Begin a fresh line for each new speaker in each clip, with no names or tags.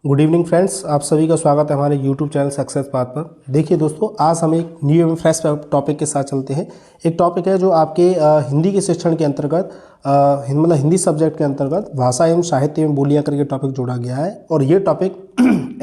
Good evening friends, आप सभी का स्वागत है हमारे यूट्यूब चैनल सक्सेस पाथ पर। देखिए दोस्तों, आज हम एक न्यू एवं फ्रेश टॉपिक के साथ चलते हैं। एक टॉपिक है जो आपके हिंदी के शिक्षण के अंतर्गत मतलब हिंदी सब्जेक्ट के अंतर्गत भाषा एवं साहित्य एवं बोलियां करके टॉपिक जोड़ा गया है। और ये टॉपिक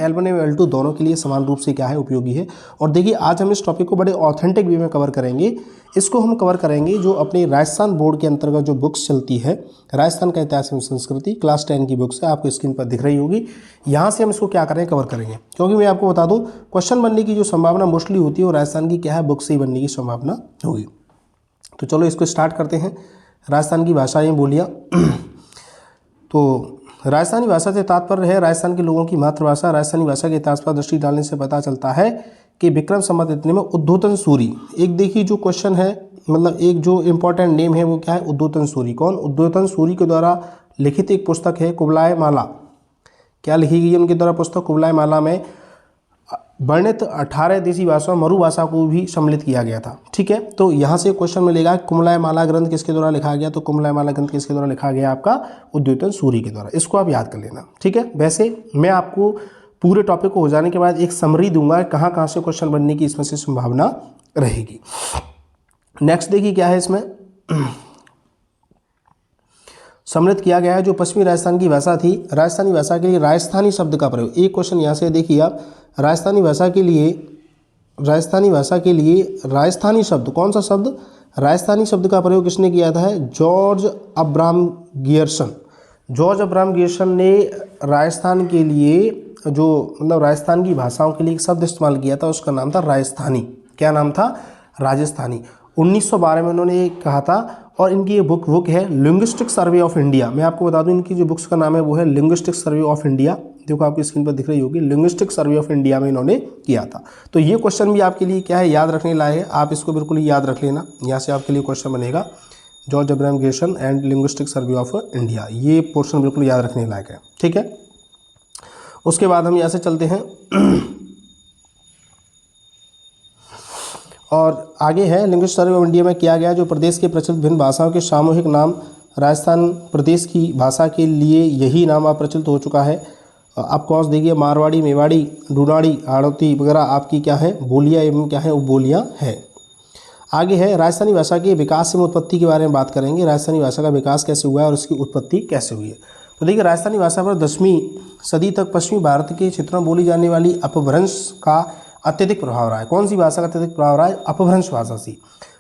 L1 एवं L2 दोनों के लिए समान रूप से क्या है, उपयोगी है। और देखिए, आज हम इस टॉपिक को बड़े ऑथेंटिक वे में कवर करेंगे। इसको हम कवर करेंगे जो अपनी राजस्थान बोर्ड के अंतर्गत जो बुक्स चलती है, राजस्थान का इतिहास एवं संस्कृति क्लास 10 की बुक्स है, आपको स्क्रीन पर दिख रही होगी। यहाँ से हम इसको क्या करें, कवर करेंगे। क्योंकि मैं आपको बता दूं, क्वेश्चन बनने की जो संभावना मोस्टली होती है वो राजस्थान की क्या है, बुक से ही बनने की संभावना होगी। तो चलो इसको स्टार्ट करते हैं। राजस्थान की भाषाएं बोलियाँ। तो राजस्थानी भाषा से तात्पर्य है राजस्थान के लोगों की मातृभाषा। राजस्थानी भाषा के इतिहास पर दृष्टि डालने से पता चलता है कि विक्रम संवत इतने में उद्योतन सूरी, एक देखिए जो क्वेश्चन है, मतलब एक जो इंपॉर्टेंट नेम है वो क्या है, उद्योतन सूरी। कौन? उद्योतन सूरी के द्वारा लिखित एक पुस्तक है कुवलाय माला। क्या लिखी गई है उनके द्वारा पुस्तक? कुवलाय माला में वर्णित 18 देशी भाषा मरु भाषा को भी सम्मिलित किया गया था। ठीक है, तो यहाँ से क्वेश्चन मिलेगा कुवलाय माला ग्रंथ किसके द्वारा लिखा गया, तो कुवलाय माला ग्रंथ किसके द्वारा लिखा गया, आपका उद्योतन सूरी के द्वारा। इसको आप याद कर लेना। ठीक है, वैसे मैं आपको पूरे टॉपिक को हो जाने के बाद एक समरी दूंगा कहाँ कहाँ से क्वेश्चन बनने की इसमें से संभावना रहेगी। नेक्स्ट देखिए क्या है इसमें सम्मिलित किया गया है। जो पश्चिमी राजस्थान की भाषा थी, राजस्थानी भाषा के लिए राजस्थानी शब्द का प्रयोग। एक क्वेश्चन यहाँ से देखिए आप, राजस्थानी भाषा के लिए राजस्थानी शब्द, कौन सा शब्द? राजस्थानी शब्द का प्रयोग किसने किया था? George Abraham Gierson. George Abraham Gierson ने राजस्थान के लिए जो मतलब राजस्थान की भाषाओं के लिए एक शब्द इस्तेमाल किया था, उसका नाम था राजस्थानी। क्या नाम था? राजस्थानी। 1912 में उन्होंने कहा था। और इनकी ये बुक है लिंग्विस्टिक सर्वे ऑफ इंडिया। मैं आपको बता दूं इनकी जो बुक्स का नाम है वो है लिंग्विस्टिक सर्वे ऑफ इंडिया। देखो आपकी स्क्रीन पर दिख रही होगी, लिंग्विस्टिक सर्वे ऑफ इंडिया में इन्होंने किया था। तो ये क्वेश्चन भी आपके लिए क्या है, याद रखने लायक है। आप इसको बिल्कुल ही याद रख लेना, यहाँ से आपके लिए क्वेश्चन बनेगा George Abraham Gierson and linguistic survey of India. ये पोर्शन बिल्कुल याद रखने लायक है। ठीक है, उसके बाद हम यहाँ से चलते हैं और आगे है लिंग्विस्टिक सर्वे ऑफ इंडिया में किया गया जो प्रदेश के प्रचलित भिन्न भाषाओं के सामूहिक नाम। राजस्थान प्रदेश की भाषा के लिए यही नाम आप प्रचलित हो चुका है। आप कौन देखिए, मारवाड़ी, मेवाड़ी, डूनाड़ी, हाड़ौती वगैरह आपकी क्या है, बोलियाँ एवं क्या है, बोलियाँ है। आगे है राजस्थानी भाषा के विकास एवं उत्पत्ति के बारे में बात करेंगे। राजस्थानी भाषा का विकास कैसे हुआ है और उसकी उत्पत्ति कैसे हुई है। तो देखिए, राजस्थानी भाषा पर 10वीं सदी तक पश्चिमी भारत के क्षेत्रों में बोली जाने वाली अपभ्रंश का अत्यधिक प्रभाव रहा है। कौन सी भाषा का अत्यधिक प्रभाव रहा है? अपभ्रंश भाषा से।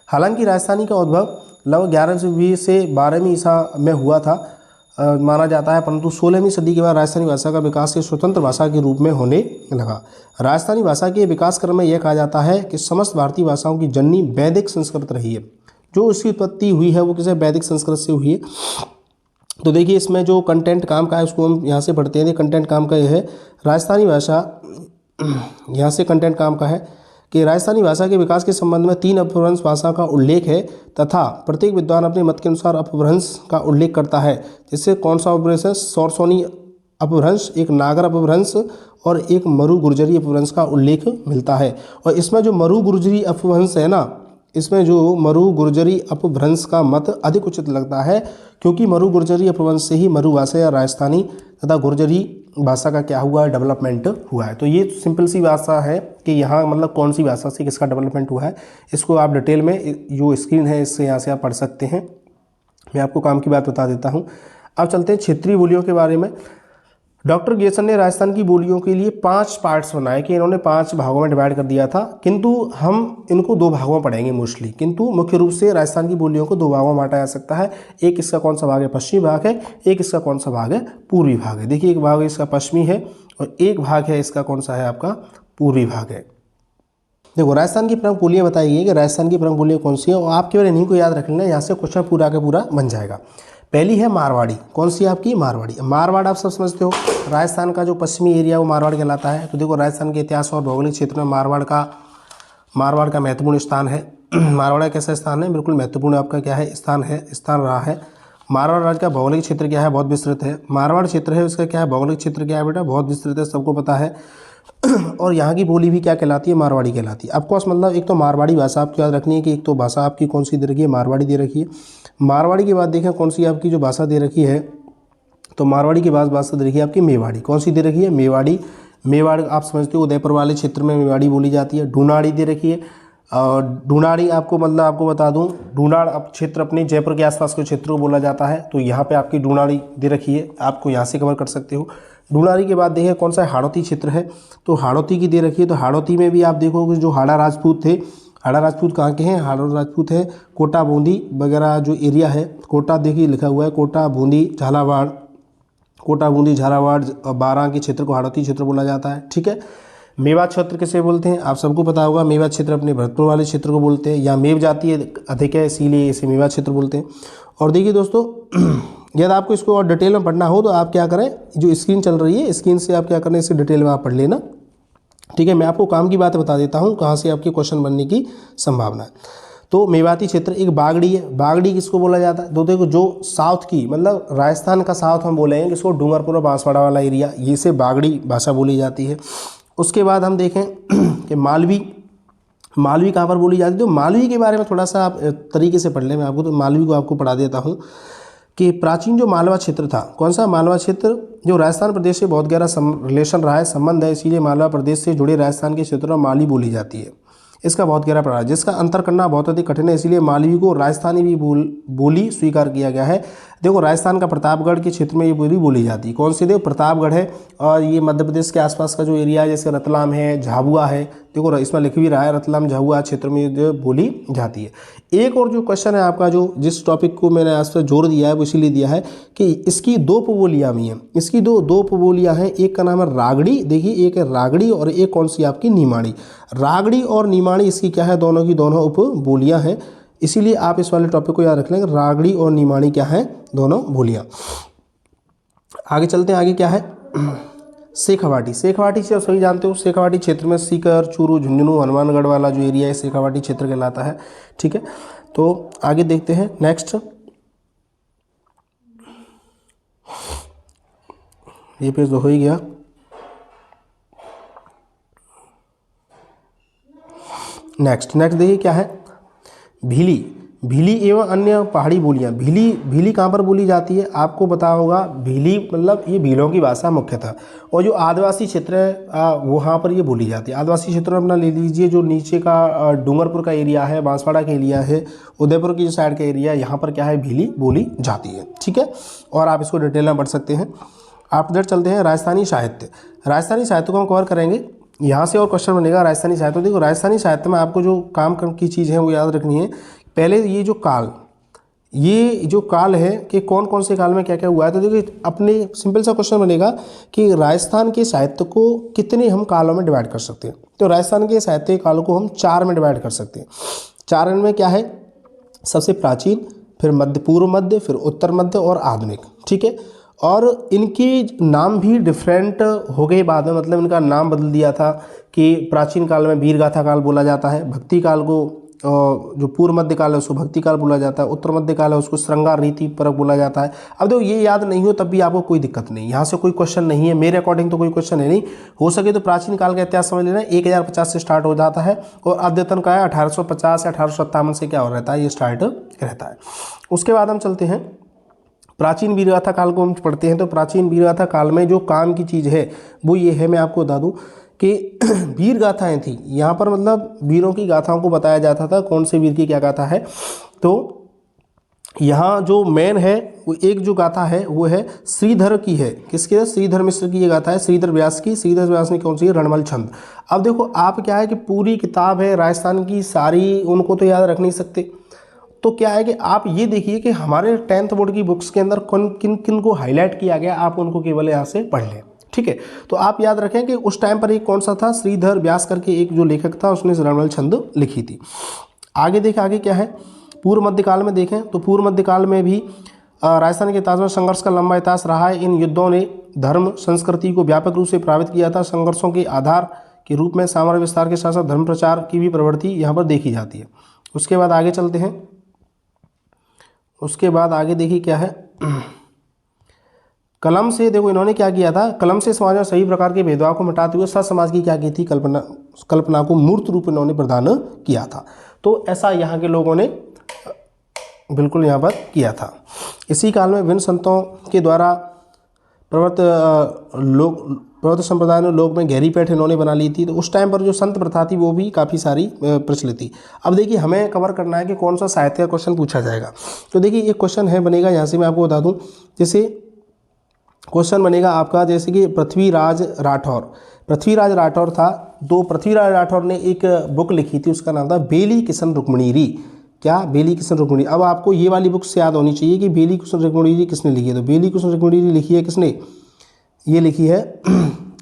हालांकि राजस्थानी का उद्भव लगभग 11वीं से 12वीं ईसा में हुआ था माना जाता है, परंतु 16वीं सदी के बाद राजस्थानी भाषा का विकास एक स्वतंत्र भाषा के रूप में होने लगा। राजस्थानी भाषा के विकास क्रम में यह कहा जाता है कि समस्त भारतीय भाषाओं की जननी वैदिक संस्कृत रही है। जो उसकी उत्पत्ति हुई है वो किसी वैदिक संस्कृत से हुई है। तो देखिए, इसमें जो कंटेंट काम का है उसको हम यहाँ से पढ़ते हैं। कंटेंट काम का यह है, राजस्थानी भाषा, यहाँ से कंटेंट काम का है कि राजस्थानी भाषा के विकास के संबंध में 3 अपभ्रंश भाषा का उल्लेख है तथा प्रत्येक विद्वान अपने मत के अनुसार अपभ्रंश का उल्लेख करता है। जिससे कौन सा अपभ्रंश है? सोरसोनी अपभ्रंश, एक नागर अपभ्रंश और एक मरु गुर्जरी अपभ्रंश का उल्लेख मिलता है। और इसमें जो मरु गुर्जरी अपभ्रंश है ना, इसमें जो मरु गुर्जरी अपभ्रंश का मत अधिक उचित लगता है, क्योंकि मरु गुर्जरी अपभ्रंश से ही मरु भाषा या राजस्थानी तथा गुर्जरी भाषा का क्या हुआ है, डेवलपमेंट हुआ है। तो ये सिंपल सी भाषा है कि यहाँ मतलब कौन सी भाषा से किसका डेवलपमेंट हुआ है। इसको आप डिटेल में जो स्क्रीन है इससे यहाँ से आप पढ़ सकते हैं। मैं आपको काम की बात बता देता हूँ। अब चलते हैं क्षेत्रीय बोलियों के बारे में। डॉक्टर गियर्सन ने राजस्थान की बोलियों के लिए 5 पार्ट्स बनाए कि इन्होंने 5 भागों में डिवाइड कर दिया था, किंतु हम इनको 2 भागों में पढ़ेंगे मोस्टली। किंतु मुख्य रूप से राजस्थान की बोलियों को 2 भागों में बांटा जा सकता है। एक इसका कौन सा भाग है, पश्चिमी भाग है, एक इसका कौन सा भाग है, पूर्वी भाग है। देखिए, एक भाग इसका पश्चिमी है और एक भाग है इसका कौन सा है, आपका पूर्वी भाग है। देखो, राजस्थान की प्रमुख बोलियाँ बताई गई कि राजस्थान की प्रमुख बोलियाँ कौन सी है, और आप केवल इन्हीं को याद रख लेना, यहाँ से क्वेश्चन पूरा का पूरा बन जाएगा। पहली है मारवाड़ी। कौन सी आपकी? मारवाड़ी। मारवाड़ आप सब समझते हो, राजस्थान का जो पश्चिमी एरिया वो मारवाड़ कहलाता है। तो देखो, राजस्थान के इतिहास और भौगोलिक क्षेत्र में मारवाड़ का महत्वपूर्ण स्थान है। मारवाड़ कैसा स्थान है? बिल्कुल महत्वपूर्ण आपका क्या है, स्थान रहा है। मारवाड़ राज्य का भौगोलिक क्षेत्र क्या है? बहुत विस्तृत है। मारवाड़ क्षेत्र है उसका क्या है, भौगोलिक क्षेत्र क्या है बेटा? बहुत विस्तृत है, सबको पता है। और यहाँ की बोली भी क्या कहलाती है? मारवाड़ी कहलाती है। ऑफकोर्स मतलब एक तो मारवाड़ी भाषा आपको याद रखनी है कि एक तो भाषा आपकी कौन सी दे रखी है, मारवाड़ी दे रखी है। मारवाड़ी के बाद देखें कौन सी आपकी जो भाषा दे रखी है, तो मारवाड़ी के बाद भाषा दे रखी है आपकी मेवाड़ी। कौन सी दे रखी है? मेवाड़ी। मेवाड़ आप समझते हो उदयपुर वाले क्षेत्र में मेवाड़ी बोली जाती है। ढूंढाड़ी दे रखी है। और ढूंढाड़ी आपको मतलब आपको बता दूं, ढूंढाड़ अब क्षेत्र अपने जयपुर के आसपास के क्षेत्र को बोला जाता है। तो यहाँ पे आपकी ढूंढाड़ी दे रखी है, आपको यहाँ से कवर कर सकते हो। ढूंढाड़ी के बाद देखिए कौन सा हाड़ौती क्षेत्र है, तो हाड़ौती की दे रखी है। तो हाड़ौती में भी आप देखोगे जो हाड़ा राजपूत थे, हाड़ा राजपूत कहाँ के हैं? हाड़ा राजपूत है कोटा बूंदी वगैरह जो एरिया है, कोटा देखिए लिखा हुआ है, कोटा बूंदी झालावाड़, कोटा बूंदी झालावाड़ बारां के क्षेत्र को हाड़ौती क्षेत्र बोला जाता है। ठीक है। मेवात क्षेत्र किसे बोलते हैं? आप सबको पता होगा, मेवात क्षेत्र अपने भरतपुर वाले क्षेत्र को बोलते हैं, या मेव जाती है अधिक है इसीलिए इसे मेवात क्षेत्र बोलते हैं। और देखिए दोस्तों यदि आपको इसको और डिटेल में पढ़ना हो तो आप क्या करें, जो स्क्रीन चल रही है स्क्रीन से आप क्या करें, इसे डिटेल में आप पढ़ लेना। ठीक है। मैं आपको काम की बात बता देता हूँ कहाँ से आपके क्वेश्चन बनने की संभावना है। तो मेवाती क्षेत्र एक बागड़ी है। बागड़ी किसको बोला जाता है? तो देखो जो साउथ की मतलब राजस्थान का साउथ हम बोलेंगे किसको, डूंगरपुर और बांसवाड़ा वाला एरिया, ये से बागड़ी भाषा बोली जाती है। उसके बाद हम देखें कि मालवी, मालवी कहाँ पर बोली जाती है? तो मालवी के बारे में थोड़ा सा आप तरीके से पढ़ लें मैं आपको, तो मालवी को आपको पढ़ा देता हूँ कि प्राचीन जो मालवा क्षेत्र था, कौन सा? मालवा क्षेत्र जो राजस्थान प्रदेश से बहुत गहरा रिलेशन रहा है, संबंध है, इसीलिए मालवा प्रदेश से जुड़े राजस्थान के क्षेत्रों में मालवी बोली जाती है। इसका बहुत गहरा प्रभाव है, जिसका अंतर करना बहुत अधिक कठिन है, इसीलिए मालवी को राजस्थानी भी बोली स्वीकार किया गया है। देखो राजस्थान का प्रतापगढ़ के क्षेत्र में ये बोली बोली जाती है। कौन सी? देखो प्रतापगढ़ है, और ये मध्य प्रदेश के आसपास का जो एरिया है जैसे रतलाम है, झाबुआ है, देखो इसमें लिख भी रहा है रतलाम झाबुआ क्षेत्र में जो बोली जाती है। एक और जो क्वेश्चन है आपका, जो जिस टॉपिक को मैंने आज पर जोर दिया है वो इसीलिए दिया है कि इसकी दो उपबोलियाँ भी हैं, इसकी दो उपबोलियाँ हैं। एक का नाम है रागड़ी, देखिए एक है रागड़ी और एक कौन सी आपकी निमाड़ी। रागड़ी और निमाड़ी इसकी क्या है? दोनों की दोनों उपबोलियाँ हैं, इसीलिए आप इस वाले टॉपिक को याद रख लेंगे, रागड़ी और निमाड़ी क्या है? दोनों बोलियाँ। आगे चलते हैं, आगे क्या है? शेखावाटी। शेखावाटी से आप सभी जानते हो, शेखावाटी क्षेत्र में सीकर, चूरू, झुंझुनू, हनुमानगढ़ वाला जो एरिया है शेखावाटी क्षेत्र कहलाता है। ठीक है। तो आगे देखते हैं नेक्स्ट, ये पेज तो हो ही गया। नेक्स्ट देखिए क्या है? भीली। भीली एवं अन्य पहाड़ी बोलियाँ। भीली कहाँ पर बोली जाती है? आपको पता होगा भीली मतलब ये भीलों की भाषा मुख्यतः, और जो आदिवासी क्षेत्र है वहाँ पर ये बोली जाती है। आदिवासी क्षेत्रों में अपना ले लीजिए, जो नीचे का डूंगरपुर का एरिया है, बांसवाड़ा का एरिया है, उदयपुर की जो साइड का एरिया है, यहाँ पर क्या है? भीली बोली जाती है। ठीक है। और आप इसको डिटेल में पढ़ सकते हैं। आप इधर चलते हैं राजस्थानी साहित्य। राजस्थानी साहित्य को हम कवर करेंगे, यहाँ से और क्वेश्चन बनेगा राजस्थानी साहित्य। देखो राजस्थानी साहित्य में आपको जो काम की चीज़ है वो याद रखनी है। पहले ये जो काल है कि कौन कौन से काल में क्या क्या हुआ है, तो देखिए अपने सिंपल सा क्वेश्चन बनेगा कि राजस्थान के साहित्य को कितने हम कालों में डिवाइड कर सकते हैं। तो राजस्थान के साहित्य कालों को हम 4 में डिवाइड कर सकते हैं। 4 में क्या है? सबसे प्राचीन, फिर मध्य, पूर्व मध्य, फिर उत्तर मध्य और आधुनिक। ठीक है। और इनके नाम भी डिफरेंट हो गए बाद में, मतलब इनका नाम बदल दिया था कि प्राचीन काल में वीरगाथा काल बोला जाता है, भक्ति काल को जो पूर्व मध्य काल है उसको भक्ति काल बोला जाता है, उत्तर मध्य काल है उसको श्रृंगार रीति परक बोला जाता है। अब देखो ये याद नहीं हो तब भी आपको कोई दिक्कत नहीं, यहाँ से कोई क्वेश्चन नहीं है, मेरे अकॉर्डिंग तो कोई क्वेश्चन है नहीं। हो सके तो प्राचीन काल का इतिहास समझ लेना, 1050 से स्टार्ट हो जाता है, और अद्यतन का है 1850 या 1857 से क्या हो रहता है, ये स्टार्ट रहता है। उसके बाद हम चलते हैं प्राचीन वीरगाथा काल को हम पढ़ते हैं। तो प्राचीन वीरगाथा काल में जो काम की चीज़ है वो ये है, मैं आपको बता दूं कि वीर गाथाएँ थी यहाँ पर, मतलब वीरों की गाथाओं को बताया जाता था, कौन से वीर की क्या गाथा है। तो यहाँ जो मेन है वो एक जो गाथा है वो है श्रीधर की है। किसकी है? श्रीधर मिश्र की ये गाथा है, श्रीधर व्यास की। श्रीधर व्यास ने कौन सी है? रणमल छंद। अब देखो आप क्या है कि पूरी किताब है राजस्थान की सारी, उनको तो याद रख नहीं सकते, तो क्या है कि आप ये देखिए कि हमारे 10th बोर्ड की बुक्स के अंदर किन किन को हाईलाइट किया गया, आप उनको केवल यहाँ से पढ़ लें। ठीक है। तो आप याद रखें कि उस टाइम पर एक कौन सा था? श्रीधर व्यास करके एक जो लेखक था, उसने रणमल छंद लिखी थी। आगे देखें, आगे क्या है? पूर्व मध्यकाल में देखें तो पूर्व मध्यकाल में भी राजस्थान के इतिहास में संघर्ष का लंबा इतिहास रहा है। इन युद्धों ने धर्म संस्कृति को व्यापक रूप से प्रभावित किया था। संघर्षों के आधार के रूप में साम्राज्य विस्तार के साथ साथ धर्म प्रचार की भी प्रवृत्ति यहाँ पर देखी जाती है। उसके बाद आगे चलते हैं, उसके बाद आगे देखिए क्या है? कलम से, देखो इन्होंने क्या किया था, कलम से समाज में सभी प्रकार के भेदभाव को मिटाते हुए सत समाज की क्या की थी? कल्पना को मूर्त रूप इन्होंने प्रदान किया था। तो ऐसा यहाँ के लोगों ने बिल्कुल यहाँ पर किया था। इसी काल में विभिन्न संतों के द्वारा प्रवर्त संप्रदाय ने लोक में गहरी पैठ इन्होंने बना ली थी। तो उस टाइम पर जो संत प्रथा थी वो भी काफ़ी सारी प्रचलित थी। अब देखिए हमें कवर करना है कि कौन सा साहित्य का क्वेश्चन पूछा जाएगा। तो देखिए एक क्वेश्चन है बनेगा, यहाँ से मैं आपको बता दूं, जैसे क्वेश्चन बनेगा आपका जैसे कि पृथ्वीराज राठौर था। तो पृथ्वीराज राठौर ने एक बुक लिखी थी, उसका नाम था बेली किशन रुक्मणीरी। क्या? बेली किशन रुक्मणीरी। अब आपको ये वाली बुक से याद होनी चाहिए कि बेली किशन रुक्मणीरी किसने लिखी है। तो बेली किशन रुक्मणीरी लिखी है किसने? ये लिखी है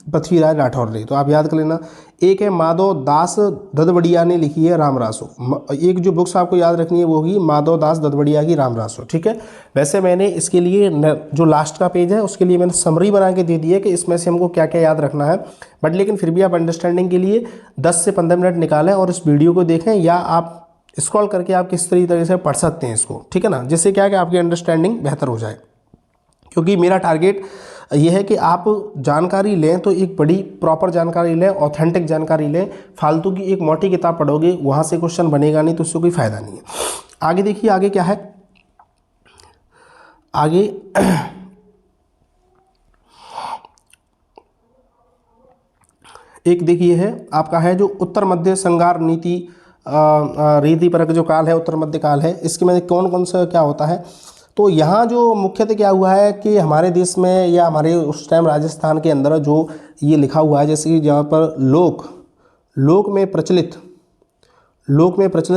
पृथ्वीराज राठौर ने। तो आप याद कर लेना। एक है माधव दास ददबड़िया ने लिखी है रामरासो। एक जो बुक्स आपको याद रखनी है वो होगी माधव दास ददबड़िया की रामरासो। ठीक है। वैसे मैंने इसके लिए जो लास्ट का पेज है उसके लिए मैंने समरी बना के दे दी है कि इसमें से हमको क्या क्या याद रखना है। बट लेकिन फिर भी आप अंडरस्टैंडिंग के लिए 10 से 15 मिनट निकालें और इस वीडियो को देखें, या आप स्क्रॉल करके आप किस तरीके से पढ़ सकते हैं इसको। ठीक है ना, जिससे क्या है कि आपकी अंडरस्टैंडिंग बेहतर हो जाए। क्योंकि मेरा टारगेट ये है कि आप जानकारी लें तो एक बड़ी प्रॉपर जानकारी लें, ऑथेंटिक जानकारी लें। फालतू की एक मोटी किताब पढ़ोगे वहाँ से क्वेश्चन बनेगा नहीं, तो उससे कोई फ़ायदा नहीं है। आगे देखिए, आगे क्या है, आगे एक देखिए है आपका है जो उत्तर मध्य संगार नीति रीति परक जो काल है, उत्तर मध्य काल है, इसके में कौन कौन सा क्या होता है। तो यहाँ जो मुख्यतः क्या हुआ है कि हमारे देश में या हमारे उस टाइम राजस्थान के अंदर जो ये लिखा हुआ है, जैसे कि जहाँ पर लोक में प्रचलित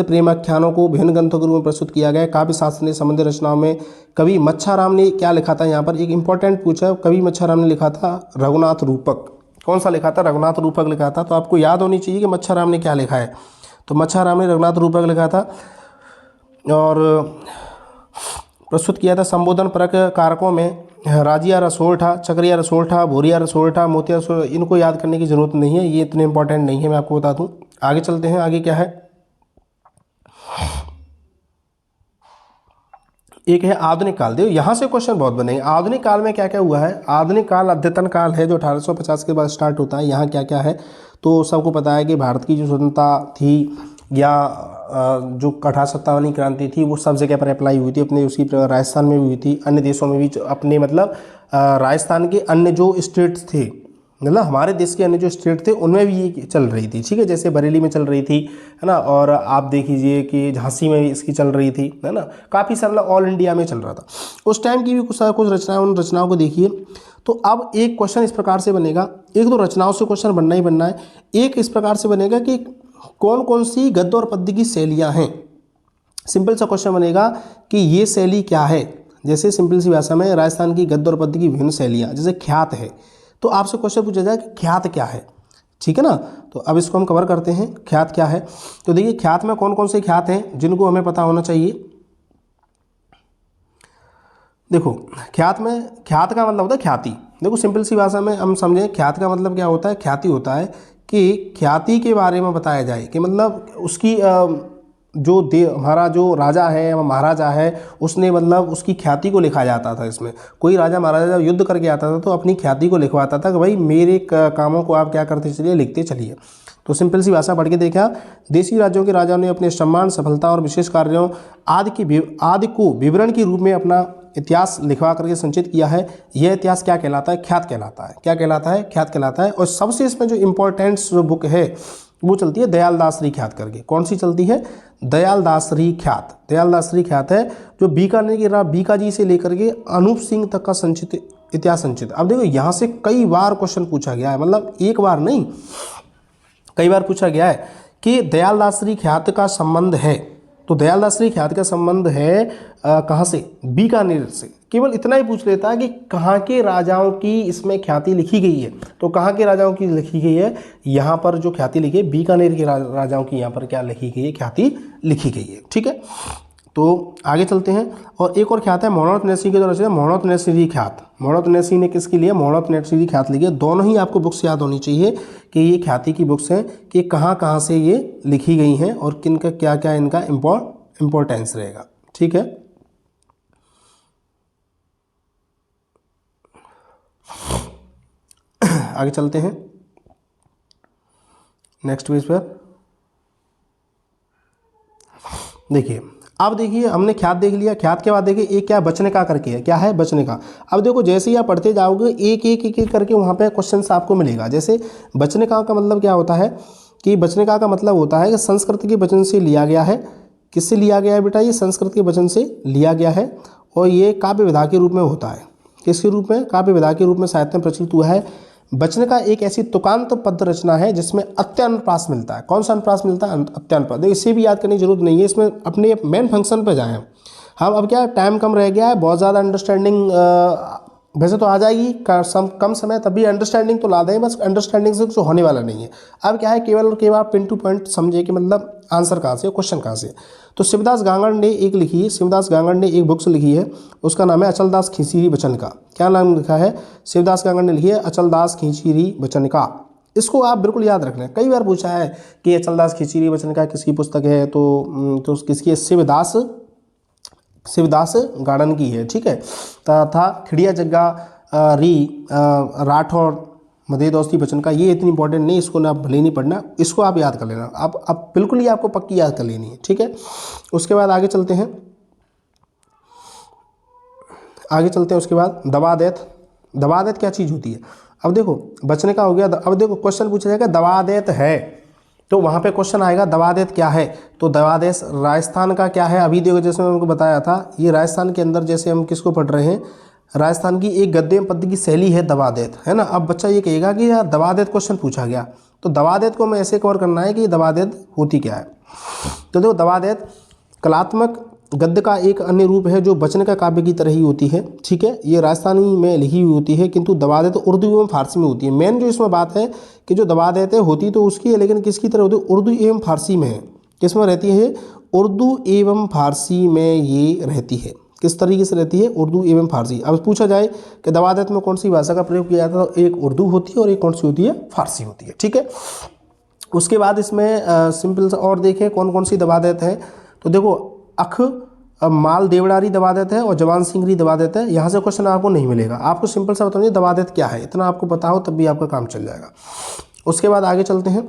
प्रेमाख्यानों को भिन्न ग्रंथों के रूप में प्रस्तुत किया गया है। काव्य शास्त्रीय संबंधी रचनाओं में कवि मच्छाराम ने क्या लिखा था। यहाँ पर एक इंपॉर्टेंट पूछा, कवि मच्छाराम ने लिखा था रघुनाथ रूपक। कौन सा लिखा था? रघुनाथ रूपक लिखा था। तो आपको याद होनी चाहिए कि मच्छाराम ने क्या लिखा है। तो मच्छाराम ने रघुनाथ रूपक लिखा था और प्रस्तुत किया था। संबोधन परक कारकों में राजिया रसोल्ठा, चक्रिया रसोल्ठा, भोरिया रसोल्ठा, मोतिया रसोल्ठा, इनको याद करने की जरूरत नहीं है, ये इतने इंपॉर्टेंट नहीं है, मैं आपको बता दूं। आगे चलते हैं। आगे क्या है, एक है आधुनिक काल। देखो यहाँ से क्वेश्चन बहुत बनेंगे। आधुनिक काल में क्या क्या हुआ है। आधुनिक काल अद्यतन काल है जो 1850 के बाद स्टार्ट होता है। यहाँ क्या क्या है तो सबको पता है कि भारत की जो स्वतंत्रता थी या जो 1857 क्रांति थी वो सब जगह पर अप्लाई हुई थी। अपने उसकी राजस्थान में भी हुई थी, अन्य देशों में भी, अपने मतलब राजस्थान के अन्य जो स्टेट्स थे, मतलब हमारे देश के अन्य जो स्टेट थे उनमें भी ये चल रही थी। ठीक है, जैसे बरेली में चल रही थी, है ना, और आप देख लीजिए कि झांसी में भी इसकी चल रही थी, है ना, काफ़ी सारा ऑल इंडिया में चल रहा था। उस टाइम की भी कुछ रचनाएं, उन रचनाओं को देखिए। तो अब एक क्वेश्चन इस प्रकार से बनेगा, एक दो रचनाओं से क्वेश्चन बनना ही बनना है। एक इस प्रकार से बनेगा कि कौन कौन सी गद्य और पद्य की शैलियाँ हैं। सिंपल सा क्वेश्चन बनेगा कि ये शैली क्या है। जैसे सिंपल सी भाषा में राजस्थान की गद्य और पद्य की विभिन्न शैलियाँ, जैसे ख्यात है, तो आपसे क्वेश्चन पूछा जाए कि ख्यात क्या है। ठीक है ना, तो अब इसको हम कवर करते हैं, ख्यात क्या है। तो देखिए ख्यात में कौन कौन से ख्यात हैं जिनको हमें पता होना चाहिए। देखो ख्यात में, ख्यात का मतलब होता है ख्याति। देखो सिंपल सी भाषा में हम समझें, ख्यात का मतलब क्या होता है। ख्याति होता है कि ख्याति के बारे में बताया जाए कि मतलब उसकी जो हमारा जो राजा है या महाराजा है उसने मतलब उसकी ख्याति को लिखा जाता था। इसमें कोई राजा महाराजा युद्ध करके आता था तो अपनी ख्याति को लिखवाता था कि भाई मेरे कामों को आप क्या करते चलिए, लिखते चलिए। तो सिंपल सी भाषा पढ़ के देखा, देशी राज्यों के राजाओं ने अपने सम्मान, सफलता और विशेष कार्यों आदि को विवरण के रूप में अपना इतिहास लिखवा करके संचित किया है। यह इतिहास क्या कहलाता है? ख्यात कहलाता है। क्या कहलाता है? ख्यात कहलाता है। और सबसे इसमें जो इम्पोर्टेंट बुक है वो चलती है दयालदासरी ख्यात करके। कौन सी चलती है? दयालदासरी ख्यात। दयालदासरी ख्यात है जो बीकानेर के बीकाजी से लेकर के अनूप सिंह तक का संचित इतिहास संचित। अब देखो यहाँ से कई बार क्वेश्चन पूछा गया है, मतलब एक बार नहीं कई बार पूछा गया है कि दयालदासरी ख्यात का संबंध है। तो दयालदासरी ख्यात का संबंध है कहाँ से? बीकानेर से। केवल इतना ही पूछ लेता है कि कहाँ के राजाओं की इसमें ख्याति लिखी गई है। तो कहाँ के राजाओं की लिखी गई है? यहाँ पर जो ख्याति लिखी है बीकानेर के राजाओं की यहाँ पर क्या लिखी गई है? ख्याति लिखी गई है। ठीक है, तो आगे चलते हैं। और एक और ख्यात है मौणोत नरसिंह के द्वारा रचित मौणोत नरसिंह ख्यात। मौणोत नरसिंह ने किसके लिए मौणोत नरसिंह ख्यात लिखी है। दोनों ही आपको बुक्स याद होनी चाहिए कि ये ख्याति की बुक्स हैं कि कहाँ कहाँ से ये लिखी गई हैं और किन का क्या क्या इनका इम्पोर्टेंस रहेगा। ठीक है, आगे चलते हैं नेक्स्ट पेज पर। देखिए अब देखिए हमने ख्यात देख लिया, ख्यात के बाद देखिए एक क्या बचने का करके है, क्या है बचने का। अब देखो जैसे ही आप पढ़ते जाओगे एक एक एक एक करके वहाँ पे क्वेश्चन आपको मिलेगा। जैसे बचने का मतलब क्या होता है कि बचने का मतलब होता है कि संस्कृत के वचन से लिया गया है। किससे लिया गया है बेटा, ये संस्कृत के वचन से लिया गया है और ये काव्य विधा के रूप में होता है। किसके रूप में, काव्य विधा के रूप में साहित्य में प्रचलित हुआ है। बचने का एक ऐसी तुकांत पद रचना है जिसमें अत्यानुप्रास मिलता है। कौन सा अनुप्रास मिलता है, अत्यानुप्रास। देखो इसे भी याद करने की जरूरत नहीं है, इसमें अपने मेन फंक्शन पे जाएं हम। अब क्या टाइम कम रह गया है, बहुत ज़्यादा अंडरस्टैंडिंग वैसे तो आ जाएगी कम समय, तब भी अंडरस्टैंडिंग तो ला दें, बस अंडरस्टैंडिंग से कुछ होने वाला नहीं है। अब क्या है, केवल और केवल पिन टू पॉइंट समझे कि मतलब आंसर कहाँ से, क्वेश्चन कहाँ से। तो शिवदास गांगड़ ने एक लिखी है, शिवदास गांगड़ ने एक बुक्स लिखी है, उसका नाम है अचलदास खींचीरी बचन का। क्या नाम लिखा है, शिवदास गांगड़ ने लिखी है अचलदास खींचीरी बचन का। इसको आप बिल्कुल याद रख लें। कई बार पूछा है कि अचलदास खींचीरी बचन का किसकी पुस्तक है, तो किसकी है, शिवदास गार्डन की है, ठीक है। तथा खिड़िया जग्गा राठौड़ मध्य दोस्ती बचन का, ये इतनी इंपॉर्टेंट नहीं, इसको ना आप भले नहीं पढ़ना, इसको आप याद कर लेना। आप बिल्कुल ही आपको पक्की याद कर लेनी है, ठीक है। उसके बाद आगे चलते हैं, उसके बाद दवादेत। दवादेत क्या चीज़ होती है। अब देखो बचने का हो गया। अब देखो क्वेश्चन पूछा जाएगा दवादेत है, तो वहाँ पे क्वेश्चन आएगा दवादेत क्या है। तो दवादेश राजस्थान का क्या है। अभी देखो जैसे मैंने उनको बताया था, ये राजस्थान के अंदर जैसे हम किसको पढ़ रहे हैं, राजस्थान की एक गद्य पद्य की शैली है दवादेत, है ना। अब बच्चा ये कहेगा कि यार दवादेत क्वेश्चन पूछा गया, तो दवादेत को हमें ऐसे कवर करना है कि दवादेत होती क्या है। तो देखो दवादेत कलात्मक गद्य का एक अन्य रूप है जो बचने का काव्य की तरह ही होती है, ठीक है। ये राजस्थानी में लिखी हुई होती है, किंतु दवादेत उर्दू एवं फारसी में होती है। मेन जो इसमें बात है कि जो दवादेत होती तो उसकी है, लेकिन किसकी तरह होती है, उर्दू एवं फारसी में है। किस में रहती है, उर्दू एवं फारसी में ये रहती है। किस तरीके से रहती है, उर्दू एवं फारसी। अब पूछा जाए कि दवादेत में कौन सी भाषा का प्रयोग किया जाता है, तो एक उर्दू होती है और एक कौन सी होती है, फारसी होती है, ठीक है। उसके बाद इसमें सिंपल सा और देखें कौन कौन सी दवादेत है। तो देखो अख माल देवड़ारी दवादेत है और जवान सिंगरी दवादेत है। यहाँ से क्वेश्चन आपको नहीं मिलेगा, आपको सिंपल सा बताइए दवादेत क्या है, इतना आपको पता हो तब भी आपका काम चल जाएगा। उसके बाद आगे चलते हैं,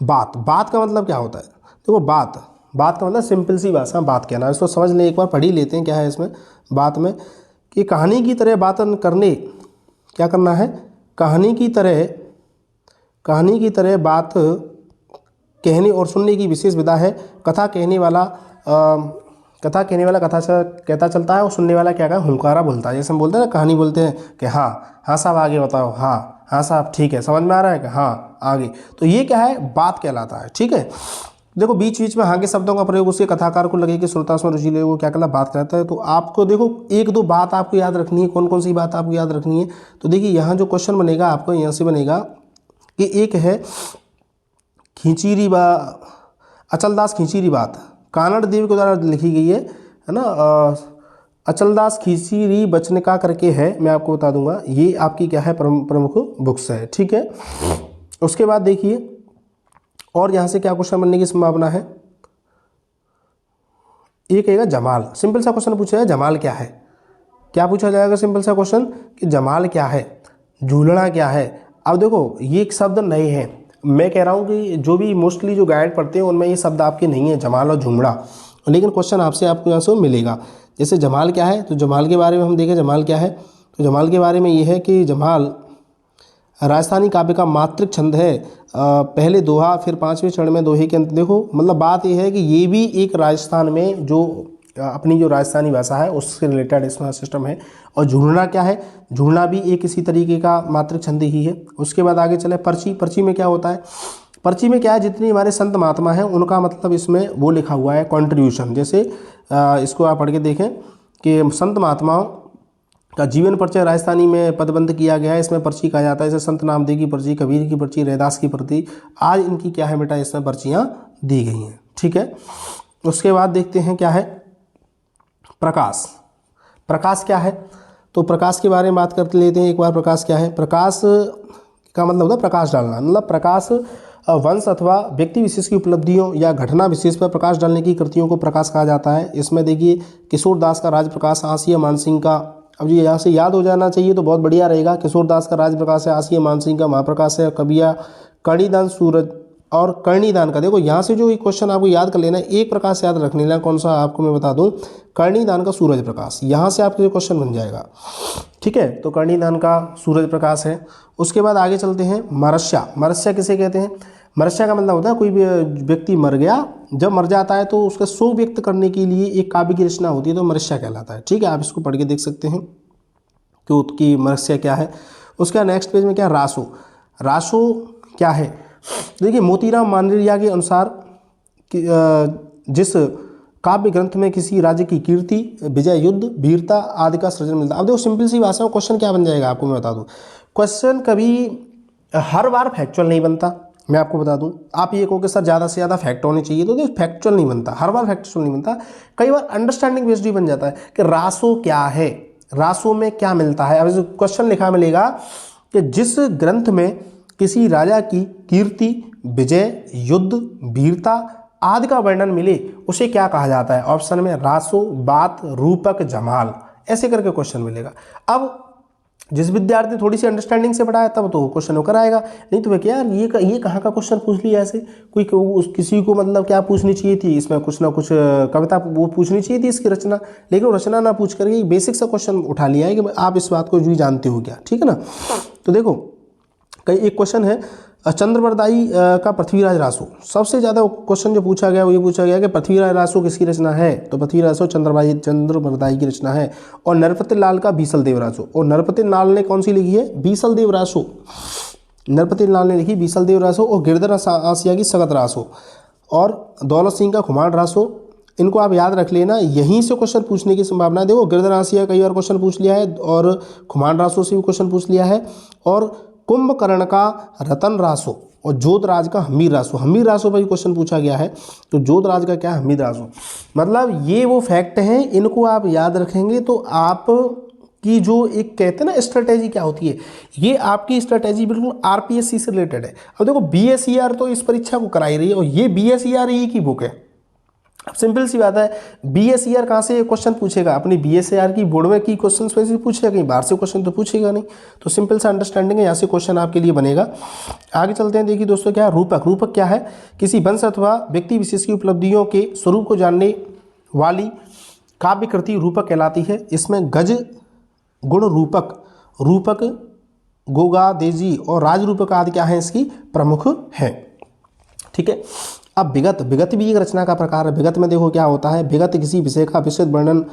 बात का मतलब क्या होता है। देखो बात का मतलब सिंपल सी भाषा में बात कहना, इसको समझ लें, एक बार पढ़ ही लेते हैं क्या है इसमें बात में, कि कहानी की तरह बात करने, क्या करना है, कहानी की तरह बात कहने और सुनने की विशेष विधा है। कथा कहने वाला कथा कहता चलता है और सुनने वाला क्या कहा, हुंकारा बोलता है। जैसे हम बोलते हैं ना, कहानी बोलते हैं कि हाँ साहब आगे बताओ, हाँ साहब ठीक है, समझ में आ रहा है कि हाँ आगे, तो ये क्या है, बात कहलाता है, ठीक है। देखो बीच बीच में हाँ के शब्दों का प्रयोग उसके कथाकार को लगे कि श्रोता उसमें रुचि ले, वो क्या कहला, बात कहता है। तो आपको देखो एक दो बात आपको याद रखनी है। कौन कौन सी बात आपको याद रखनी है, तो देखिए यहाँ जो क्वेश्चन बनेगा आपको यहाँ से बनेगा कि एक है खींचीरी अचलदास खींचीरी बात, कानड़ देव के द्वारा लिखी गई है ना। अचलदास खींचीरी बचनिका करके है, मैं आपको बता दूंगा, ये आपकी क्या है, प्रमुख बुक्स है, ठीक है। उसके बाद देखिए और यहाँ से क्या क्वेश्चन बनने की संभावना है, ये कहेगा जमाल। सिंपल सा क्वेश्चन पूछा है, जमाल क्या है, क्या पूछा जाएगा सिंपल सा क्वेश्चन कि जमाल क्या है, झूलना क्या है। अब देखो ये एक शब्द नए हैं, मैं कह रहा हूँ कि जो भी मोस्टली जो गाइड पढ़ते हैं उनमें ये शब्द आपके नहीं है, जमाल और झुमड़ा, लेकिन क्वेश्चन आपको यहाँ से मिलेगा। जैसे जमाल क्या है, तो जमाल के बारे में हम देखें, जमाल क्या है, तो जमाल के बारे में ये है कि जमाल राजस्थानी काव्य का मातृक छंद है। पहले दोहा फिर पांचवें चरण में दोहे के अंत। देखो मतलब बात यह है कि ये भी एक राजस्थान में जो अपनी जो राजस्थानी भाषा है उससे रिलेटेड इसमें सिस्टम है। और झूलना क्या है, झूलना भी एक इसी तरीके का मातृक छंद ही है। उसके बाद आगे चले पर्ची में क्या होता है, पर्ची में क्या है, जितनी हमारे संत महात्मा हैं उनका मतलब इसमें वो लिखा हुआ है कंट्रीब्यूशन। जैसे इसको आप पढ़ के देखें कि संत महात्माओं का जीवन परिचय राजस्थानी में पदबंध किया गया है, इसमें पर्ची कहा जाता है। जैसे संत नामदेव की पर्ची, कबीर की पर्ची, रैदास की पर्ची, आज इनकी क्या है बेटा, इसमें पर्चियाँ दी गई हैं, ठीक है। उसके बाद देखते हैं क्या है, प्रकाश क्या है, तो प्रकाश के बारे में बात कर लेते हैं एक बार। प्रकाश क्या है, प्रकाश का मतलब होता है प्रकाश डालना, मतलब प्रकाश वंश अथवा व्यक्ति विशेष की उपलब्धियों या घटना विशेष पर प्रकाश डालने की कृतियों को प्रकाश कहा जाता है। इसमें देखिए किशोरदास का राज प्रकाश, आसिया मानसिंह का, अब ये यहाँ से याद हो जाना चाहिए तो बहुत बढ़िया रहेगा। किशोरदास का राज प्रकाश है, आसिया मानसिंह का महाप्रकाश है, कबिया कणिदान सूरज और कर्णीदान का। देखो यहाँ से जो एक क्वेश्चन आपको याद कर लेना है, एक प्रकार से याद रख लेना, कौन सा आपको मैं बता दूं, कर्णीदान का सूरज प्रकाश, यहाँ से आपके क्वेश्चन बन जाएगा। ठीक है, तो कर्णीदान का सूरज प्रकाश है। उसके बाद आगे चलते हैं, मरस्या। मरस्या किसे कहते हैं? मरस्या का मतलब होता है कोई भी व्यक्ति मर गया, जब मर जाता है तो उसका शोक व्यक्त करने के लिए एक काव्य की रचना होती है, तो मरस्या कहलाता है। ठीक है, आप इसको पढ़ के देख सकते हैं कि उसकी मरस्या क्या है। उसका नेक्स्ट पेज में क्या है, रासो। रासो क्या है? देखिए, मोतीराम मांडलिया के अनुसार जिस काव्य ग्रंथ में किसी राज्य की कीर्ति, विजय, युद्ध, वीरता आदि का सृजन मिलता है। अब देखो सिंपल सी भाषा में क्वेश्चन क्या बन जाएगा आपको मैं बता दूं। क्वेश्चन कभी हर बार फैक्चुअल नहीं बनता, मैं आपको बता दूं। आप ये कहो कि सर ज़्यादा से ज़्यादा फैक्ट होने चाहिए, तो देखो फैक्चुअल नहीं बनता, हर बार फैक्चुअल नहीं बनता। कई बार अंडरस्टैंडिंग बेस्ड भी बन जाता है कि रासो क्या है, रासो में क्या मिलता है। अब जो क्वेश्चन लिखा मिलेगा कि जिस ग्रंथ में किसी राजा की कीर्ति, विजय, युद्ध, वीरता आदि का वर्णन मिले उसे क्या कहा जाता है। ऑप्शन में रासो, बात, रूपक, जमाल, ऐसे करके क्वेश्चन मिलेगा। अब जिस विद्यार्थी थोड़ी सी अंडरस्टैंडिंग से पढ़ा है तब तो क्वेश्चन होकर आएगा, नहीं तो क्या यार ये कहाँ का क्वेश्चन पूछ लिया ऐसे, कोई किसी को मतलब क्या पूछनी चाहिए थी, इसमें कुछ ना कुछ कविता वो पूछनी चाहिए थी इसकी रचना, लेकिन वो रचना ना पूछ करके बेसिक सा क्वेश्चन उठा लिया है कि आप इस बात को भी जानते हो क्या। ठीक है ना, तो देखो कई एक क्वेश्चन है चंद्रबरदाई का पृथ्वीराज रासो। सबसे ज़्यादा क्वेश्चन जो पूछा गया वो ये पूछा गया कि पृथ्वीराज रासो किसकी रचना है, तो पृथ्वीराज रासो चंद्रबरदाई की रचना है। और नरपति लाल का बीसल देव रासो, और नरपति लाल ने कौन सी लिखी है, बीसल देव रासो। नरपति लाल ने लिखी बीसल देव रासो, और गिरधर आसिया की सगत रासो, और दौलत सिंह का खुमार रासो। इनको आप याद रख लेना, यहीं से क्वेश्चन पूछने की संभावना है। देखो गिरधर आसिया कई बार क्वेश्चन पूछ लिया है, और खुमान रासो से भी क्वेश्चन पूछ लिया है, और कुंभकर्ण का रतन रासो, और जोधराज का हमीर रासो। हमीर रासो पर भी क्वेश्चन पूछा गया है, तो जोधराज का क्या, हमीर रासो। मतलब ये वो फैक्ट हैं, इनको आप याद रखेंगे तो आप की जो एक कहते हैं ना स्ट्रेटेजी क्या होती है, ये आपकी स्ट्रेटेजी बिल्कुल आरपीएससी से रिलेटेड है। अब देखो बीएसईआर तो इस परीक्षा को कराई रही है, और ये बीएसईआर ही की बुक है। अब सिंपल सी बात है, बीएसईआर कहाँ से क्वेश्चन पूछेगा, अपनी बीएसईआर की बोर्ड में की क्वेश्चन से पूछेगा, कहीं बाहर से क्वेश्चन तो पूछेगा नहीं। तो सिंपल सा अंडरस्टैंडिंग है, यहाँ से क्वेश्चन आपके लिए बनेगा। आगे चलते हैं, देखिए दोस्तों क्या है रूपक। रूपक क्या है, किसी वंश अथवा व्यक्ति विशेष की उपलब्धियों के स्वरूप को जानने वाली काव्य कृति रूपक कहलाती है। इसमें गज, गुण रूपक, रूपक, गोगा, देजी और राज रूपक आदि क्या है इसकी प्रमुख है। ठीक है, अब विगत। विगत भी एक रचना का प्रकार है। विगत में देखो क्या होता है, विगत किसी विषय का विस्तृत वर्णन,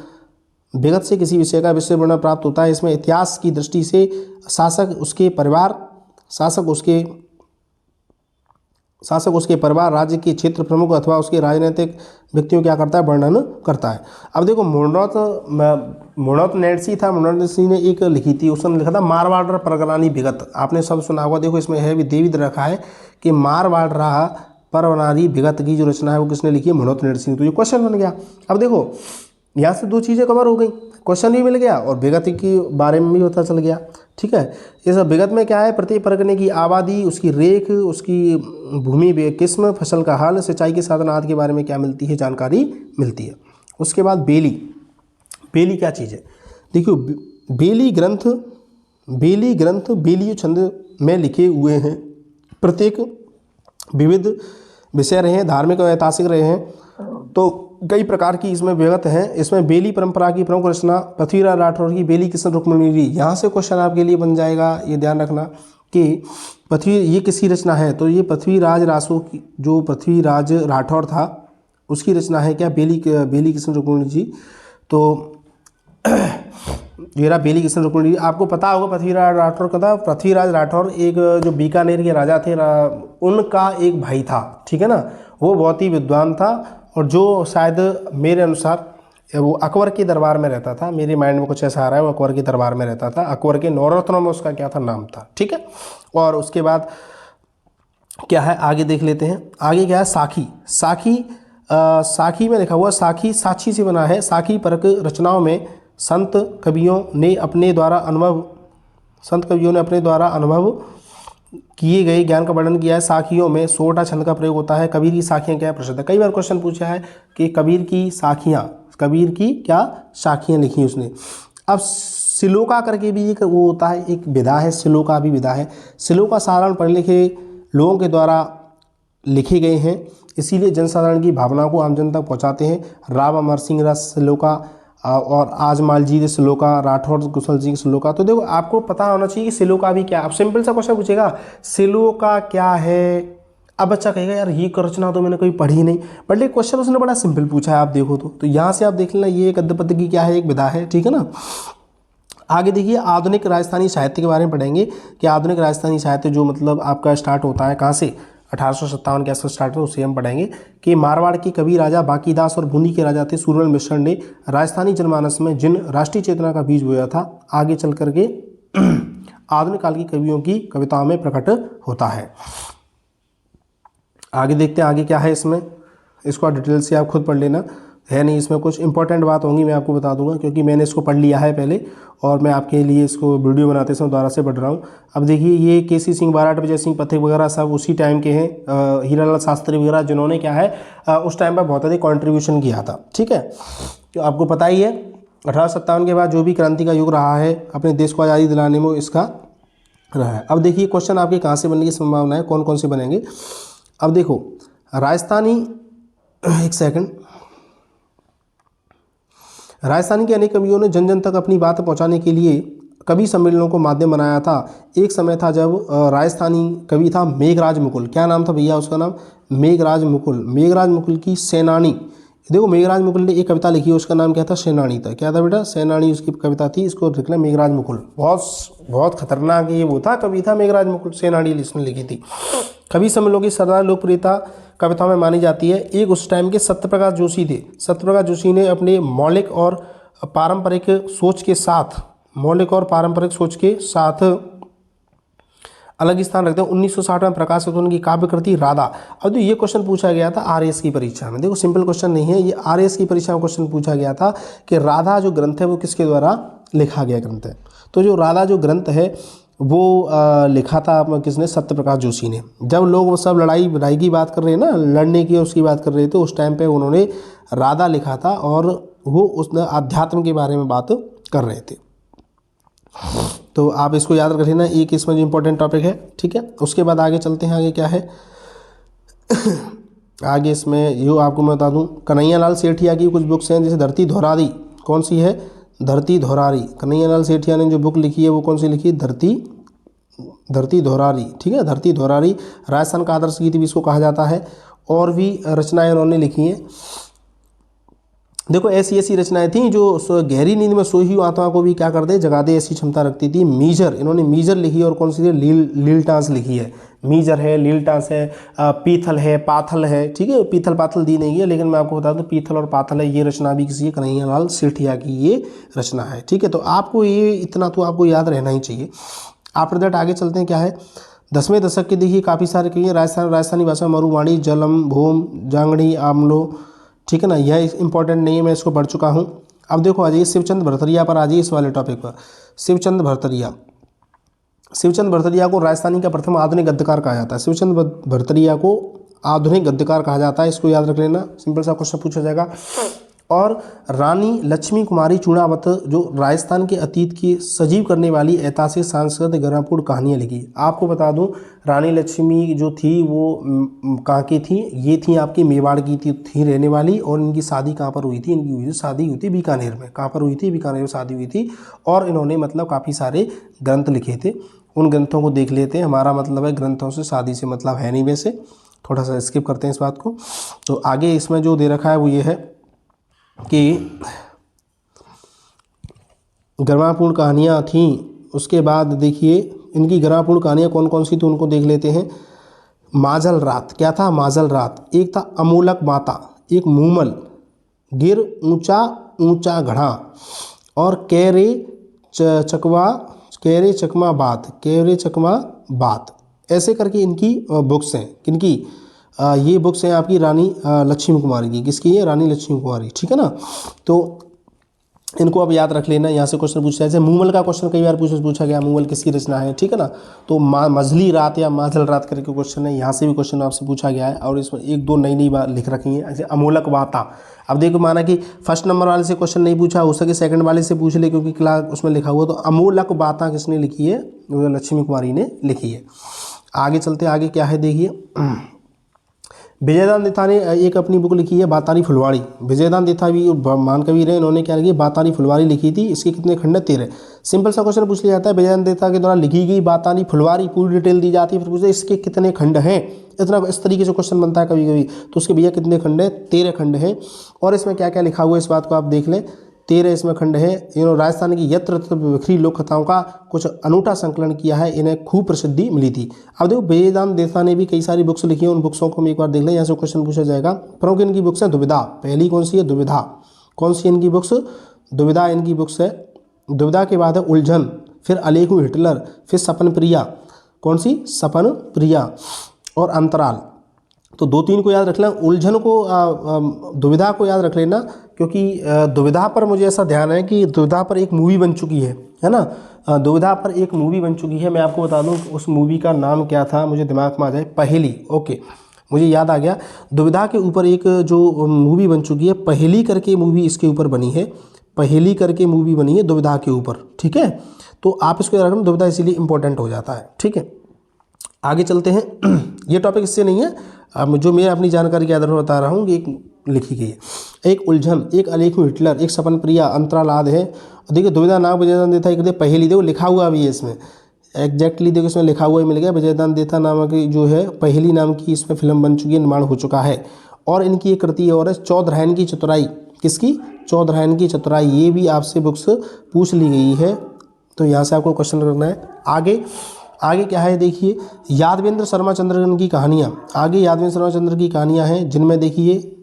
विगत से किसी विषय का विस्तृत वर्णन प्राप्त होता है। इसमें इतिहास की दृष्टि से शासक, उसके परिवार, शासक उसके परिवार, राज्य के क्षेत्र प्रमुख अथवा उसके राजनीतिक व्यक्तियों क्या करता है, वर्णन करता है। अब देखो मुर्नौत नैडसी था, मुर्नौत नैडसी ने एक लिखी थी, उसने लिखा था मारवाड़ परगनानी विगत। आपने सब सुना होगा, देखो इसमें है भी देविद रखा है कि मारवाड़ परवनारी विगत की जो रचना है वो किसने लिखी है, मुर्नौत नैडसी ने। तो ये क्वेश्चन बन गया। अब देखो यहाँ से दो चीज़ें कवर हो गई, क्वेश्चन भी मिल गया और विगत के बारे में भी पता चल गया। ठीक है, इस विगत में क्या है, प्रत्येक परगने की आबादी, उसकी रेख, उसकी भूमि किस्म, फसल का हाल, सिंचाई के साधन आदि के बारे में क्या मिलती है, जानकारी मिलती है। उसके बाद बेली। बेली क्या चीज़ है, देखियो बेली ग्रंथ बेली छंद में लिखे हुए हैं। प्रत्येक विविध विषय रहे हैं, धार्मिक और ऐतिहासिक रहे हैं, तो कई प्रकार की इसमें विगत हैं। इसमें बेली परंपरा की प्रमुख रचना पृथ्वीराज राठौर की बेली किशन रुक्मिणी। यहाँ से क्वेश्चन आपके लिए बन जाएगा, ये ध्यान रखना कि ये किसी रचना है, तो ये पृथ्वीराज रासो की, जो पृथ्वीराज राठौर था उसकी रचना है क्या, बेली किशन रुक्मिणी जी। तो ये रहा बेली किशन रुक्मिणी। आपको पता होगा पृथ्वीराज राठौर का था। पृथ्वीराज राठौर एक जो बीकानेर के राजा थे, उनका एक भाई था। ठीक है ना, वो बहुत ही विद्वान था, और जो शायद मेरे अनुसार वो अकबर के दरबार में रहता था। मेरे माइंड में कुछ ऐसा आ रहा है, वो अकबर के दरबार में रहता था। अकबर के नवरत्नों में उसका क्या था, नाम था। ठीक है, और उसके बाद क्या है आगे देख लेते हैं। आगे क्या है, साखी। साखी में लिखा हुआ, साखी साक्षी से बना है। साखी परक रचनाओं में संत कवियों ने अपने द्वारा अनुभव किए गए ज्ञान का वर्णन किया है। साखियों में सोटा छंद का प्रयोग होता है। कबीर की साखियाँ क्या प्रसिद्ध है। कई बार क्वेश्चन पूछा है कि कबीर की क्या साखियाँ लिखी उसने। अब सिलोका करके भी एक वो होता है, एक विधा है, सिलोका भी विधा है। सिलोका साधारण पढ़े लिखे लोगों के द्वारा लिखे गए हैं, इसीलिए जनसाधारण की भावनाओं को आम जनता तक पहुंचाते हैं। राव अमर सिंह राज श्लोका और आजमाल जी श्लोका, राठौर कुशल जी श्लोका। तो देखो आपको पता होना चाहिए कि श्लोका भी क्या। अब सिंपल सा क्वेश्चन पूछेगा श्लोका क्या है, अब बच्चा कहेगा यार ये रचना तो मैंने कभी पढ़ी नहीं, बट ये क्वेश्चन उसने बड़ा सिंपल पूछा है। आप देखो तो यहाँ से आप देख लेना ये एक गद्य पद्य की क्या है, एक विधा है, ठीक है ना। आगे देखिए आधुनिक राजस्थानी साहित्य के बारे में पढ़ेंगे कि आधुनिक राजस्थानी साहित्य जो मतलब आपका स्टार्ट होता है कहाँ से, 1857 के आसपास स्टार्ट हो, उसे हम पढ़ेंगे कि मारवाड़ के कवि राजा बाकीदास और बूंदी के राजा थे सूरमल मिश्र ने राजस्थानी जनमानस में जिन राष्ट्रीय चेतना का बीज बोया था, आगे चल करके आधुनिक काल की कवियों की कविताओं में प्रकट होता है। आगे देखते हैं आगे क्या है इसमें, इसको डिटेल से आप खुद पढ़ लेना, है नहीं इसमें कुछ इंपॉर्टेंट बात होंगी मैं आपको बता दूंगा, क्योंकि मैंने इसको पढ़ लिया है पहले और मैं आपके लिए इसको वीडियो बनाते समय दोबारा से पढ़ रहा हूँ। अब देखिए ये केसी सिंह, बाराट, विजय सिंह पथिक वगैरह सब उसी टाइम के हैं, हीरालाल शास्त्री वगैरह, जिन्होंने क्या है उस टाइम पर बहुत अधिक कॉन्ट्रीब्यूशन किया था, ठीक है। तो आपको पता ही है 1857 के बाद जो भी क्रांति का युग रहा है अपने देश को आज़ादी दिलाने में इसका रहा है। अब देखिए क्वेश्चन आपके कहाँ से बनने की संभावना है, कौन कौन से बनेंगे। अब देखो राजस्थानी, एक सेकंड, राजस्थानी के अनेक कवियों ने जन जन तक अपनी बात पहुंचाने के लिए कवि सम्मेलनों को माध्यम बनाया था। एक समय था जब राजस्थानी कवि था मेघराज मुकुल, क्या नाम था भैया उसका नाम, मेघराज मुकुल। मेघराज मुकुल की सेनानी, देखो मेघराज मुकुल ने एक कविता लिखी है, उसका नाम क्या था, सेनानी था। क्या था बेटा, सेनानी उसकी कविता थी, इसको लिखना मेघराज मुकुल। बहुत खतरनाक ये वो था, कवि था मेघराज मुकुल, सेनानी इसने लिखी थी। कवि सम्मेलनों की सर्वसाधारण लोकप्रियता कविताओं में मानी जाती है। एक उस टाइम के सत्यप्रकाश जोशी थे। सत्यप्रकाश जोशी ने अपने मौलिक और पारंपरिक सोच के साथ अलग स्थान रखते हैं। 1960 में प्रकाशित उनकी काव्य कृति राधा। अब तो ये क्वेश्चन पूछा गया था आरएएस की परीक्षा में, देखो सिंपल क्वेश्चन नहीं है ये, आरएएस की परीक्षा में क्वेश्चन पूछा गया था कि राधा जो ग्रंथ है वो किसके द्वारा लिखा गया ग्रंथ है। तो जो राधा जो ग्रंथ है वो लिखा था किसने, सत्यप्रकाश जोशी ने। जब लोग वो सब लड़ाई की बात कर रहे हैं ना, लड़ने की उसकी बात कर रहे थे, उस टाइम पे उन्होंने राधा लिखा था और वो उसने अध्यात्म के बारे में बात कर रहे थे। तो आप इसको याद रख लेना, एक इसमें जो इंपॉर्टेंट टॉपिक है, ठीक है। उसके बाद आगे चलते हैं, आगे क्या है आगे इसमें यो आपको मैं बता दूं, कन्हैयालाल सेठिया की कुछ बुक्स हैं, जैसे धरती धौरारी, कौन सी है, धरती धौरारी। कन्हैयालाल सेठिया ने जो बुक लिखी है वो कौन सी लिखी है, धरती धौरारी, ठीक है। धरती धौरारी राजस्थान का आदर्श गीत भी इसको कहा जाता है। और भी रचनाएं उन्होंने लिखी हैं। देखो ऐसी रचनाएं थी जो गहरी नींद में सोई हुई आत्मा को भी क्या कर दे, जगा दे, ऐसी क्षमता रखती थी। मीजर, इन्होंने मीजर लिखी है, और कौन सी है, लीलटास लिखी है। मीजर है, लीलटास है, पीथल है, पाथल है, ठीक है। पीथल पाथल दी नहीं है, लेकिन मैं आपको बता दूं पीथल और पाथल है, ये रचना भी किसी कन्हैयालाल सेठिया की ये रचना है, ठीक है। तो आपको ये इतना तो आपको याद रहना ही चाहिए। आफ्टर दैट आगे चलते हैं, क्या है 10वें दशक के देखिए काफ़ी सारे कवियाँ राजस्थानी भाषा में मरुवाणी, जलम, भूम, जांगड़ी, आमलो, ठीक है ना। यह इंपॉर्टेंट नहीं है, मैं इसको पढ़ चुका हूँ। अब देखो आ जाइए शिवचंद भरतरिया पर, आ जाइए इस वाले टॉपिक पर। शिवचंद भरतरिया को राजस्थानी का प्रथम आधुनिक गद्यकार कहा जाता है। शिवचंद भरतरिया को आधुनिक गद्यकार कहा जाता है, इसको याद रख लेना, सिंपल सा क्वेश्चन पूछा जाएगा। और रानी लक्ष्मी कुमारी चूड़ावत जो राजस्थान के अतीत की सजीव करने वाली ऐतिहासिक सांस्कृतिक गौरवपूर्ण कहानियाँ लिखी। आपको बता दूं रानी लक्ष्मी जो थी वो कहाँ की थी, ये थी आपकी मेवाड़ की थी रहने वाली, और इनकी शादी कहाँ पर हुई थी, शादी हुई थी बीकानेर में। कहाँ पर हुई थी, बीकानेर में शादी हुई थी। और इन्होंने मतलब काफ़ी सारे ग्रंथ लिखे थे, उन ग्रंथों को देख लेते हैं। हमारा मतलब है ग्रंथों से शादी से मतलब है नहीं, वैसे थोड़ा सा स्किप करते हैं इस बात को। तो आगे इसमें जो दे रखा है वो ये है कि गर्मापूर्ण कहानियाँ थीं। उसके बाद देखिए इनकी गर्मापूर्ण कहानियाँ कौन कौन सी थी उनको देख लेते हैं। माजल रात, क्या था, माजल रात। एक था अमोलक माता, एक मूमल, गिर ऊंचा ऊंचा घड़ा, और कैरे चकमा बात, ऐसे करके इनकी बुक्स हैं। किनकी, ये बुक्स हैं आपकी रानी लक्ष्मी कुमारी की। किसकी है, रानी लक्ष्मी कुमारी, ठीक है ना। तो इनको अब याद रख लेना, यहाँ से क्वेश्चन पूछा है। जैसे मूमल का क्वेश्चन कई बार पूछा गया, मूमल किसकी रचना है, ठीक है ना। तो मजली रात या माजल रात करके क्वेश्चन है, यहाँ से भी क्वेश्चन आपसे पूछा गया है। और इसमें एक दो नई बात लिख रखी है, ऐसे अमोलक वाता। अब देखो माना कि फर्स्ट नंबर वाले से क्वेश्चन नहीं पूछा, हो सके सेकंड वाले से पूछ ले, क्योंकि क्लास उसमें लिखा हुआ। तो अमोलक वाता किसने लिखी है, लक्ष्मी कुमारी ने लिखी है। आगे चलते, आगे क्या है देखिए, विजयदान देथा ने एक अपनी बुक लिखी है बातानी फुलवाड़ी। विजयदान देथा भी महान कवि रहे, इन्होंने क्या लिखी, बातानी फुलवाड़ी लिखी थी। इसके कितने खंड है? 13। सिंपल सा क्वेश्चन पूछ लिया जाता है, विजयदान देथा के द्वारा लिखी गई बातानी फुलवाड़ी, पूरी डिटेल दी जाती है, फिर पूछते इसके कितने खंड हैं। इतना इस तरीके से क्वेश्चन बनता है कभी कभी। तो उसके भैया कितने खंड है? 13 खंड हैं। और इसमें क्या क्या लिखा हुआ है इस बात को आप देख लें। 13 इसमें खंड है। इन्होंने राजस्थान की यत्र तत्र बिखरी लोक कथाओं का कुछ अनूठा संकलन किया है, इन्हें खूब प्रसिद्धि मिली थी। अब देखो विजयदान देथा ने भी कई सारी बुक्स लिखी हैं, उन बुक्सों को हम एक बार देख लें, यहाँ से क्वेश्चन पूछा जाएगा। प्रमुख इनकी बुक्स है दुविधा। पहली कौन सी है? दुविधा। कौन सी इनकी बुक्स? दुविधा इनकी बुक्स है। दुविधा के बाद है उलझन, फिर अलेखु हिटलर, फिर सपन प्रिया। कौन सी? सपन प्रिया और अंतराल। तो 2-3 को याद रख लें। उलझन को दुविधा को याद रख लेना, क्योंकि दुविधा पर मुझे ऐसा ध्यान है कि दुविधा पर एक मूवी बन चुकी है ना। दुविधा पर एक मूवी बन चुकी है। मैं आपको बता दूं उस मूवी का नाम क्या था, मुझे दिमाग में आ जाए। पहेली। ओके, मुझे याद आ गया। दुविधा के ऊपर एक जो मूवी बन चुकी है, पहेली करके मूवी इसके ऊपर बनी है। पहेली करके मूवी बनी है दुविधा के ऊपर, ठीक है। तो आप इसको याद रखना, दुविधा इसीलिए इंपॉर्टेंट हो जाता है, ठीक है। आगे चलते हैं। ये टॉपिक इससे नहीं है, अब जो मैं अपनी जानकारी के आधार पर बता रहा हूँ कि एक लिखी गई है। एक उलझन, एक अलेखु हिटलर, एक सपन प्रिया, अंतराल आदि है। देखिए दुविधा नाम विजयदान देथा एक पहेली, देखो लिखा हुआ भी है इसमें एग्जैक्टली, देखो इसमें लिखा हुआ ही मिल गया। विजयदान देथा नामक जो है पहेली नाम की इसमें फिल्म बन चुकी है, निर्माण हो चुका है। और इनकी एक कृति और है चौधरायन की चतुराई। किसकी? चौधरायन की चतुराई। ये भी आपसे बुक्स पूछ ली गई है, तो यहाँ से आपको क्वेश्चन करना है। आगे क्या है देखिए, यादवेंद्र शर्मा चंद्रगन की कहानियाँ। आगे यादवेंद्र शर्मा चंद्र की कहानियाँ हैं, जिनमें देखिए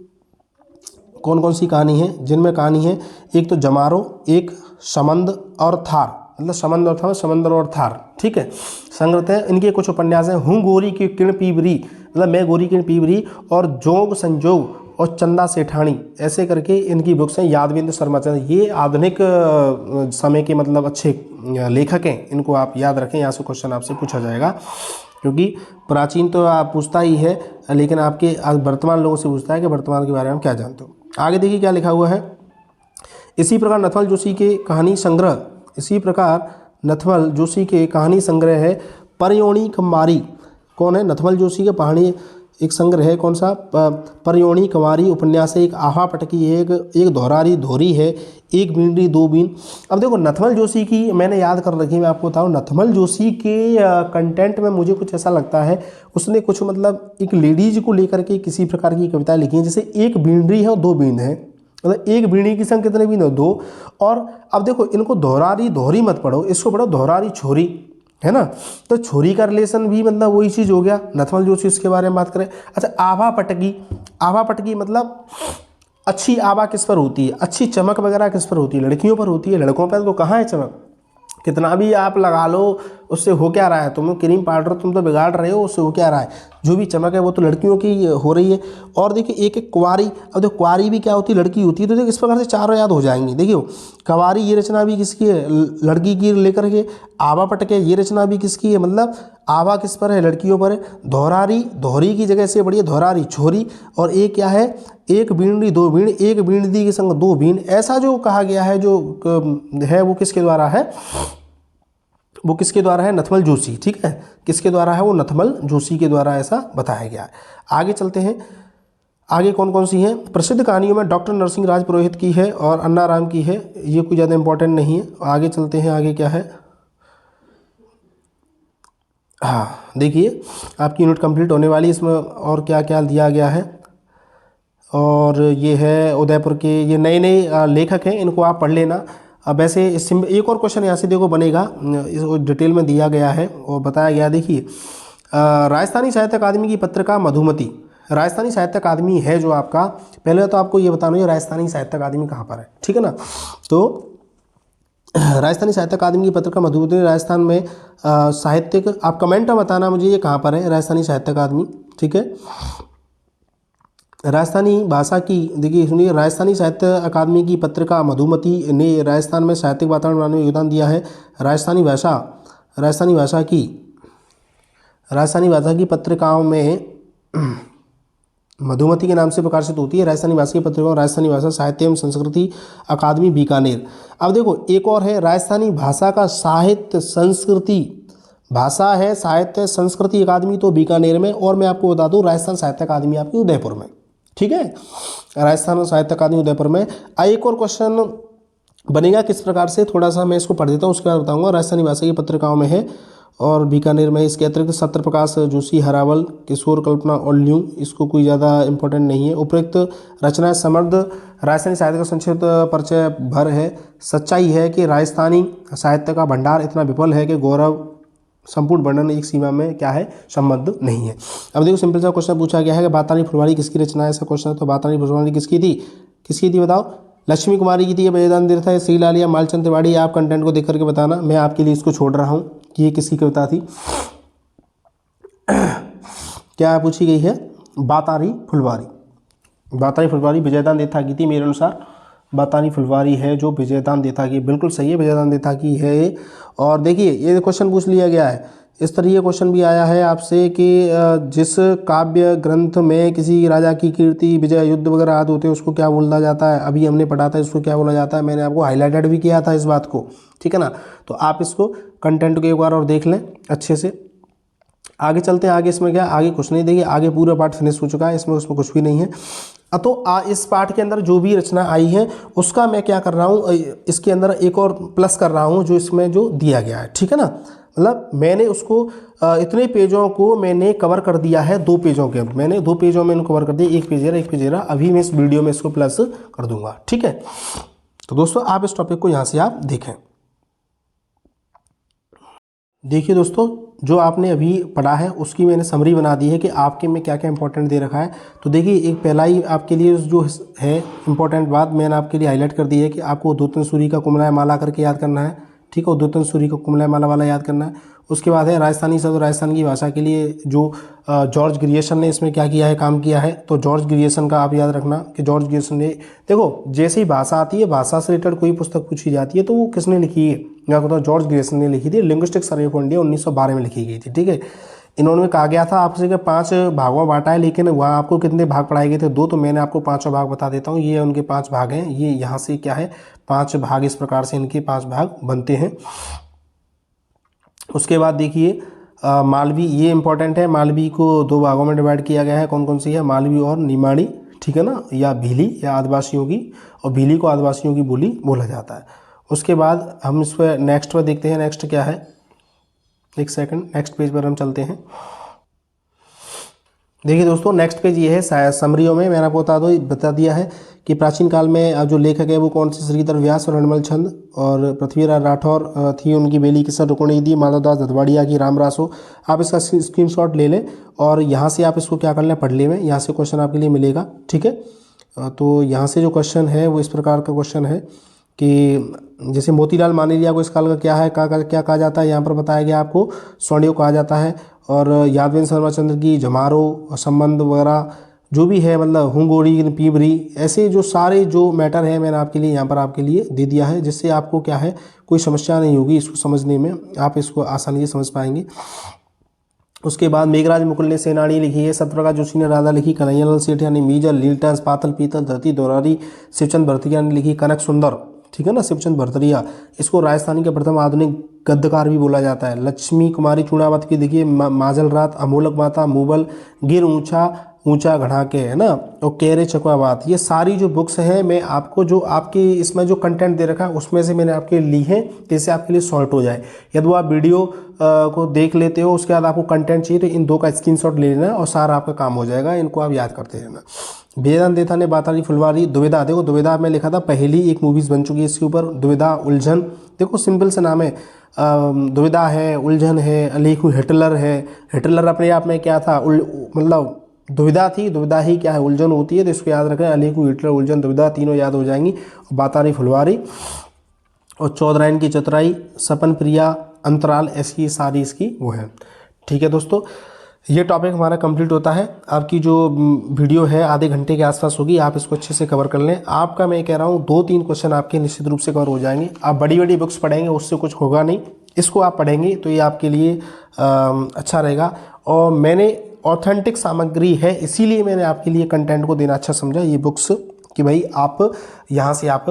कौन कौन सी कहानी है, जिनमें कहानी है एक तो जमारो, एक समंद और थार, मतलब समंद और थार, समंदर और थार, ठीक है। संग्रह है इनके कुछ उपन्यास हैं। हूँ गोरी की किरण पीवरी, मतलब मैं गोरी किरण पीवरी, और जोग संजोग और चंदा सेठानी, ऐसे करके इनकी बुक्स हैं। यादवेंद्र शर्मा चंद्र ये आधुनिक समय के मतलब अच्छे लेखक हैं, इनको आप याद रखें। यहाँ से क्वेश्चन आपसे पूछा जाएगा, क्योंकि प्राचीन तो आप पूछता ही है, लेकिन आपके वर्तमान लोगों से पूछता है कि वर्तमान के बारे में क्या जानते हो। आगे देखिए क्या लिखा हुआ है। इसी प्रकार नथमल जोशी के कहानी संग्रह, इसी प्रकार नथमल जोशी के कहानी संग्रह है परयोणी कुमारी। कौन है? नथमल जोशी के कहानी एक संग्रह है, कौन सा? परयोणी कुमारी उपन्यास है। एक आहा पटकी है, एक धोरारी धोरी है, एक बींडी दो बीन। अब देखो नथमल जोशी की मैंने याद कर रखी, मैं आपको बताऊं नथमल जोशी के कंटेंट में मुझे कुछ ऐसा लगता है, उसने कुछ मतलब एक लेडीज को लेकर के किसी प्रकार की कविता लिखी है। जैसे एक बींडी है और दो बींद है, मतलब एक बीड़ी की संग कितने बींद हो? 2। और अब देखो इनको धोरारी धोरी मत पढ़ो, इसको पढ़ो धोरारी छोरी, है ना। तो छोरी का रिलेशन भी मतलब वही चीज़ हो गया। नथमल जोशी इसके बारे में बात करें। अच्छा, आभा पटकी। आभा पटकी मतलब अच्छी आभा किस पर होती है? अच्छी चमक वगैरह किस पर होती है? लड़कियों पर होती है। लड़कों पर तो कहाँ है चमक? कितना भी आप लगा लो, उससे हो क्या रहा है? तुम क्रीम पाउडर तुम तो बिगाड़ रहे हो, उससे हो क्या रहा है? जो भी चमक है वो तो लड़कियों की हो रही है। और देखिए एक एक कुंवारी। अब देखो कुंवारी भी क्या होती है? लड़की होती है। तो देखिए इस प्रकार से चारों याद हो जाएंगे। देखियो कुंवारी ये रचना भी किसकी है? लड़की की लेकर के। आभा पटके ये रचना भी किसकी है? मतलब आभा किस पर है? लड़कियों पर है। धोरारी धोरी की जगह से बढ़िया धोरारी छोरी। और एक क्या है? एक बींडी दो बीण, एक बींडी के संग दो बीन, ऐसा जो कहा गया है जो है वो किसके द्वारा है? वो किसके द्वारा है? नथमल जोशी, ठीक है। किसके द्वारा है? वो नथमल जोशी के द्वारा ऐसा बताया गया है। आगे चलते हैं। आगे कौन कौन सी हैं? प्रसिद्ध कहानियों में डॉक्टर नरसिंह राज पुरोहित की है और अन्ना राम की है। ये कोई ज़्यादा इंपॉर्टेंट नहीं है। आगे चलते हैं। आगे क्या है? हाँ देखिए आपकी यूनिट कंप्लीट होने वाली, इसमें और क्या क्या दिया गया है। और ये है उदयपुर के, ये नए नए लेखक हैं, इनको आप पढ़ लेना। अब वैसे एक और क्वेश्चन यहाँ से देखो बनेगा, इस डिटेल में दिया गया है और बताया गया। देखिए राजस्थानी साहित्य अकादमी की पत्रिका मधुमती, राजस्थानी साहित्य अकादमी है जो आपका, पहले तो आपको ये बताना है राजस्थानी साहित्य अकादमी कहाँ पर है, ठीक है ना। तो राजस्थानी साहित्य अकादमी की पत्रिका मधुमती राजस्थान में साहित्यिक, आप कमेंट में बताना मुझे ये कहाँ पर है राजस्थानी साहित्य अकादमी, ठीक है। राजस्थानी भाषा की, देखिए सुनिए, राजस्थानी साहित्य अकादमी की पत्रिका मधुमती ने राजस्थान में साहित्यिक वातावरण बनाने में योगदान दिया है। राजस्थानी भाषा की पत्रिकाओं में मधुमती के नाम से प्रकाशित होती है। राजस्थानी भाषा की पत्रिकाओं राजस्थानी भाषा साहित्य एवं संस्कृति अकादमी बीकानेर। अब देखो एक और है राजस्थानी भाषा का साहित्य संस्कृति भाषा है साहित्य संस्कृति अकादमी तो बीकानेर में, और मैं आपको बता दूं राजस्थान साहित्य अकादमी आपकी उदयपुर में। ठीक है, राजस्थान साहित्य अकादमी उदयपुर में। एक और क्वेश्चन बनेगा किस प्रकार से, थोड़ा सा मैं इसको पढ़ देता हूँ, उसके बाद बताऊंगा। राजस्थानी भाषा की पत्रिकाओं में है और बीकानेर में। इसके अतिरिक्त सत्र प्रकाश जोशी, हरावल, किशोर, कल्पना और ल्यू, इसको कोई ज़्यादा इंपॉर्टेंट नहीं है। उपयुक्त रचनाएं समृद्ध राजस्थानी साहित्य का संक्षिप्त परिचय भर है। सच्चाई है कि राजस्थानी साहित्य का भंडार इतना विपुल है कि गौरव संपूर्ण वर्णन एक सीमा में क्या है संबद्ध नहीं है। अब देखो सिंपल सा क्वेश्चन पूछा गया है कि बातानी फुलवारी किसकी रचना है, ऐसा क्वेश्चन है। तो बातानी फुलवारी किसकी थी बताओ। लक्ष्मी कुमारी की थी, या बलिदान तीर्थ है, श्रीलाल या मालचंद तिवारी। आप कंटेंट को देख करके बताना, मैं आपके लिए इसको छोड़ रहा हूँ कि ये किसकी कविता थी। क्या पूछी गई है, बातानी फुलवारी। बातानी फुलवारी विजयदान देथा की थी मेरे अनुसार। बातानी फुलवारी है जो विजयदान देथा की, बिल्कुल सही है, विजयदान देथा की है। और देखिए ये क्वेश्चन पूछ लिया गया है, इस तरह ये क्वेश्चन भी आया है आपसे कि जिस काव्य ग्रंथ में किसी राजा की कीर्ति, विजय, युद्ध वगैरह आदि होते हैं उसको क्या बोला जाता है। अभी हमने पढ़ा था इसको क्या बोला जाता है, मैंने आपको हाईलाइटेड भी किया था इस बात को, ठीक है ना। तो आप इसको कंटेंट को एक बार और देख लें अच्छे से। आगे चलते हैं, आगे इसमें क्या, आगे कुछ नहीं, देखिए आगे पूरा पार्ट फिनिश हो चुका है, इसमें उसमें कुछ भी नहीं है। तो इस पार्ट के अंदर जो भी रचना आई है उसका मैं क्या कर रहा हूँ, इसके अंदर एक और प्लस कर रहा हूँ जो इसमें जो दिया गया है, ठीक है ना। मतलब मैंने उसको इतने पेजों को मैंने कवर कर दिया है, 2 पेजों के, मैंने 2 पेजों में इनको कवर कर दिया, एक पेज रहा। अभी मैं इस वीडियो में इसको प्लस कर दूंगा, ठीक है। तो दोस्तों आप इस टॉपिक को यहाँ से आप देखें। देखिए दोस्तों, जो आपने अभी पढ़ा है उसकी मैंने समरी बना दी है कि आपके में क्या क्या इंपॉर्टेंट दे रखा है। तो देखिए एक पहला ही आपके लिए जो है इंपॉर्टेंट बात मैंने आपके लिए हाईलाइट कर दी है कि आपको द्योतन सूरी का कुमलाय माला करके याद करना है, ठीक है। द्योतन सूरी का कुमलाय माला वाला याद करना है। उसके बाद है राजस्थानी शब्द राजस्थान की भाषा के लिए जो जॉर्ज ग्रियर्सन ने इसमें क्या किया है, काम किया है। तो जॉर्ज ग्रियर्सन का आप याद रखना कि जॉर्ज ग्रियर्सन ने, देखो जैसे ही भाषा आती है, भाषा से रिलेटेड कोई पुस्तक पूछी जाती है तो वो किसने लिखी है, या तो जॉर्ज ग्रियर्सन ने लिखी थी। लिंग्विस्टिक सर्वे ऑफ इंडिया 1912 में लिखी गई थी, ठीक है। इन्होंने कहा गया था आपसे कि 5 भागों में बांटा है, लेकिन वहाँ आपको कितने भाग पढ़ाए गए थे, 2। तो मैंने आपको 5वां भाग बता देता हूँ। ये उनके 5 भाग हैं, ये यहाँ से क्या है 5 भाग, इस प्रकार से इनके 5 भाग बनते हैं। उसके बाद देखिए मालवी, ये इंपॉर्टेंट है। मालवी को 2 भागों में डिवाइड किया गया है, कौन कौन सी है, मालवी और निमाड़ी, ठीक है ना, या भीली या आदिवासियों की, और भीली को आदिवासियों की बोली बोला जाता है। उसके बाद हम इस पर नेक्स्ट पर देखते हैं, नेक्स्ट क्या है, एक सेकंड, नेक्स्ट पेज पर हम चलते हैं। देखिए दोस्तों नेक्स्ट पेज ये है समरियों में मैंने आपको बता दिया है कि प्राचीन काल में जो लेखक है वो कौन से, श्रीधर व्यास और नटमल छंद और पृथ्वीराज राठौर थी, उनकी बेली किस्सा रुक्मिणी दी, माधवदास दत्तवाड़िया की रामरासो। आप इसका स्क्रीनशॉट ले लें और यहाँ से आप इसको क्या कर लें, पढ़ लें, यहाँ से क्वेश्चन आपके लिए मिलेगा, ठीक है। तो यहाँ से जो क्वेश्चन है वो इस प्रकार का क्वेश्चन है कि जैसे मोतीलाल मानेरिया को इस काल का क्या है, क्या कहा जाता है, यहाँ पर बताया गया आपको स्वर्णियो कहा जाता है। और यादवेंद्र शर्मा चंद्र की जमारो संबंध वगैरह जो भी है, मतलब हुंगोड़ी पीबरी, ऐसे जो सारे जो मैटर है मैंने आपके लिए यहाँ पर आपके लिए दे दिया है, जिससे आपको क्या है कोई समस्या नहीं होगी इसको समझने में, आप इसको आसानी से समझ पाएंगे। उसके बाद मेघराज मुकुल ने सेनानी लिखी है, सत्यप्रकाश जोशी ने राधा लिखी, कन्हैयालाल सेठिया ने मीजल, लीलटस, पातल पीतल, धरती दोरारी, शिवचंद भरतरिया ने लिखी कनक सुंदर, ठीक है ना, शिवचंद भरतरिया। इसको राजस्थानी के प्रथम आधुनिक गद्यकार भी बोला जाता है। लक्ष्मी कुमारी चूड़ावत की देखिए माजल रात, अमोलक माता, मुबल, गिर ऊंचा ऊंचा घड़ा के, है ना, और केरे चकवाबात, ये सारी जो बुक्स हैं मैं आपको जो आपके इसमें जो कंटेंट दे रखा है उसमें से मैंने आपके ली है, जैसे आपके लिए सॉर्ट हो जाए। यदि आप वीडियो को देख लेते हो उसके बाद आपको कंटेंट चाहिए तो इन 2 का स्क्रीनशॉट ले लेना और सारा आपका काम हो जाएगा, इनको आप याद करते रहना। विजयदान देथा ने बातानी फुलवारी, दुविधा, देखो दुविधा में लिखा था, पहली एक मूवीज़ बन चुकी है इसके ऊपर, दुविधा, उलझन, देखो सिंपल से नाम है, दुविधा है, उलझन है, अलीकू हिटलर है। हिटलर अपने आप में क्या था, मतलब दुविधा थी, दुविधा ही क्या है उलझन होती है, तो इसको याद रखें, अलीकू हिटलर, उलझन, दुविधा, तीनों याद हो जाएंगी। बातानी फुलवारी और चौधरायन की चतुराई, सपन प्रिया, अंतराल, ऐसी सारी इसकी वो है, ठीक है दोस्तों। ये टॉपिक हमारा कंप्लीट होता है। आपकी जो वीडियो है आधे घंटे के आसपास होगी, आप इसको अच्छे से कवर कर लें। आपका मैं कह रहा हूँ 2-3 क्वेश्चन आपके निश्चित रूप से कवर हो जाएंगे। आप बड़ी बड़ी बुक्स पढ़ेंगे उससे कुछ होगा नहीं, इसको आप पढ़ेंगे तो ये आपके लिए अच्छा रहेगा। और मैंने ऑथेंटिक सामग्री है इसीलिए मैंने आपके लिए कंटेंट को देना अच्छा समझा, ये बुक्स कि भाई आप यहाँ से आप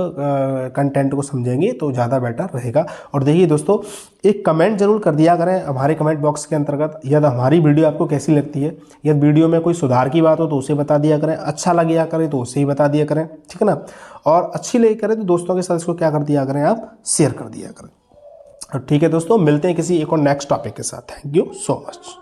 कंटेंट को समझेंगे तो ज़्यादा बेटर रहेगा। और देखिए दोस्तों, एक कमेंट जरूर कर दिया करें हमारे कमेंट बॉक्स के अंतर्गत, यदि हमारी वीडियो आपको कैसी लगती है, यदि वीडियो में कोई सुधार की बात हो तो उसे बता दिया करें, अच्छा लगे करें तो उसे ही बता दिया करें, ठीक है ना। और अच्छी लगी करें तो दोस्तों के साथ इसको क्या कर दिया करें, आप शेयर कर दिया करें। ठीक है दोस्तों, मिलते हैं किसी एक और नेक्स्ट टॉपिक के साथ। Thank you so much.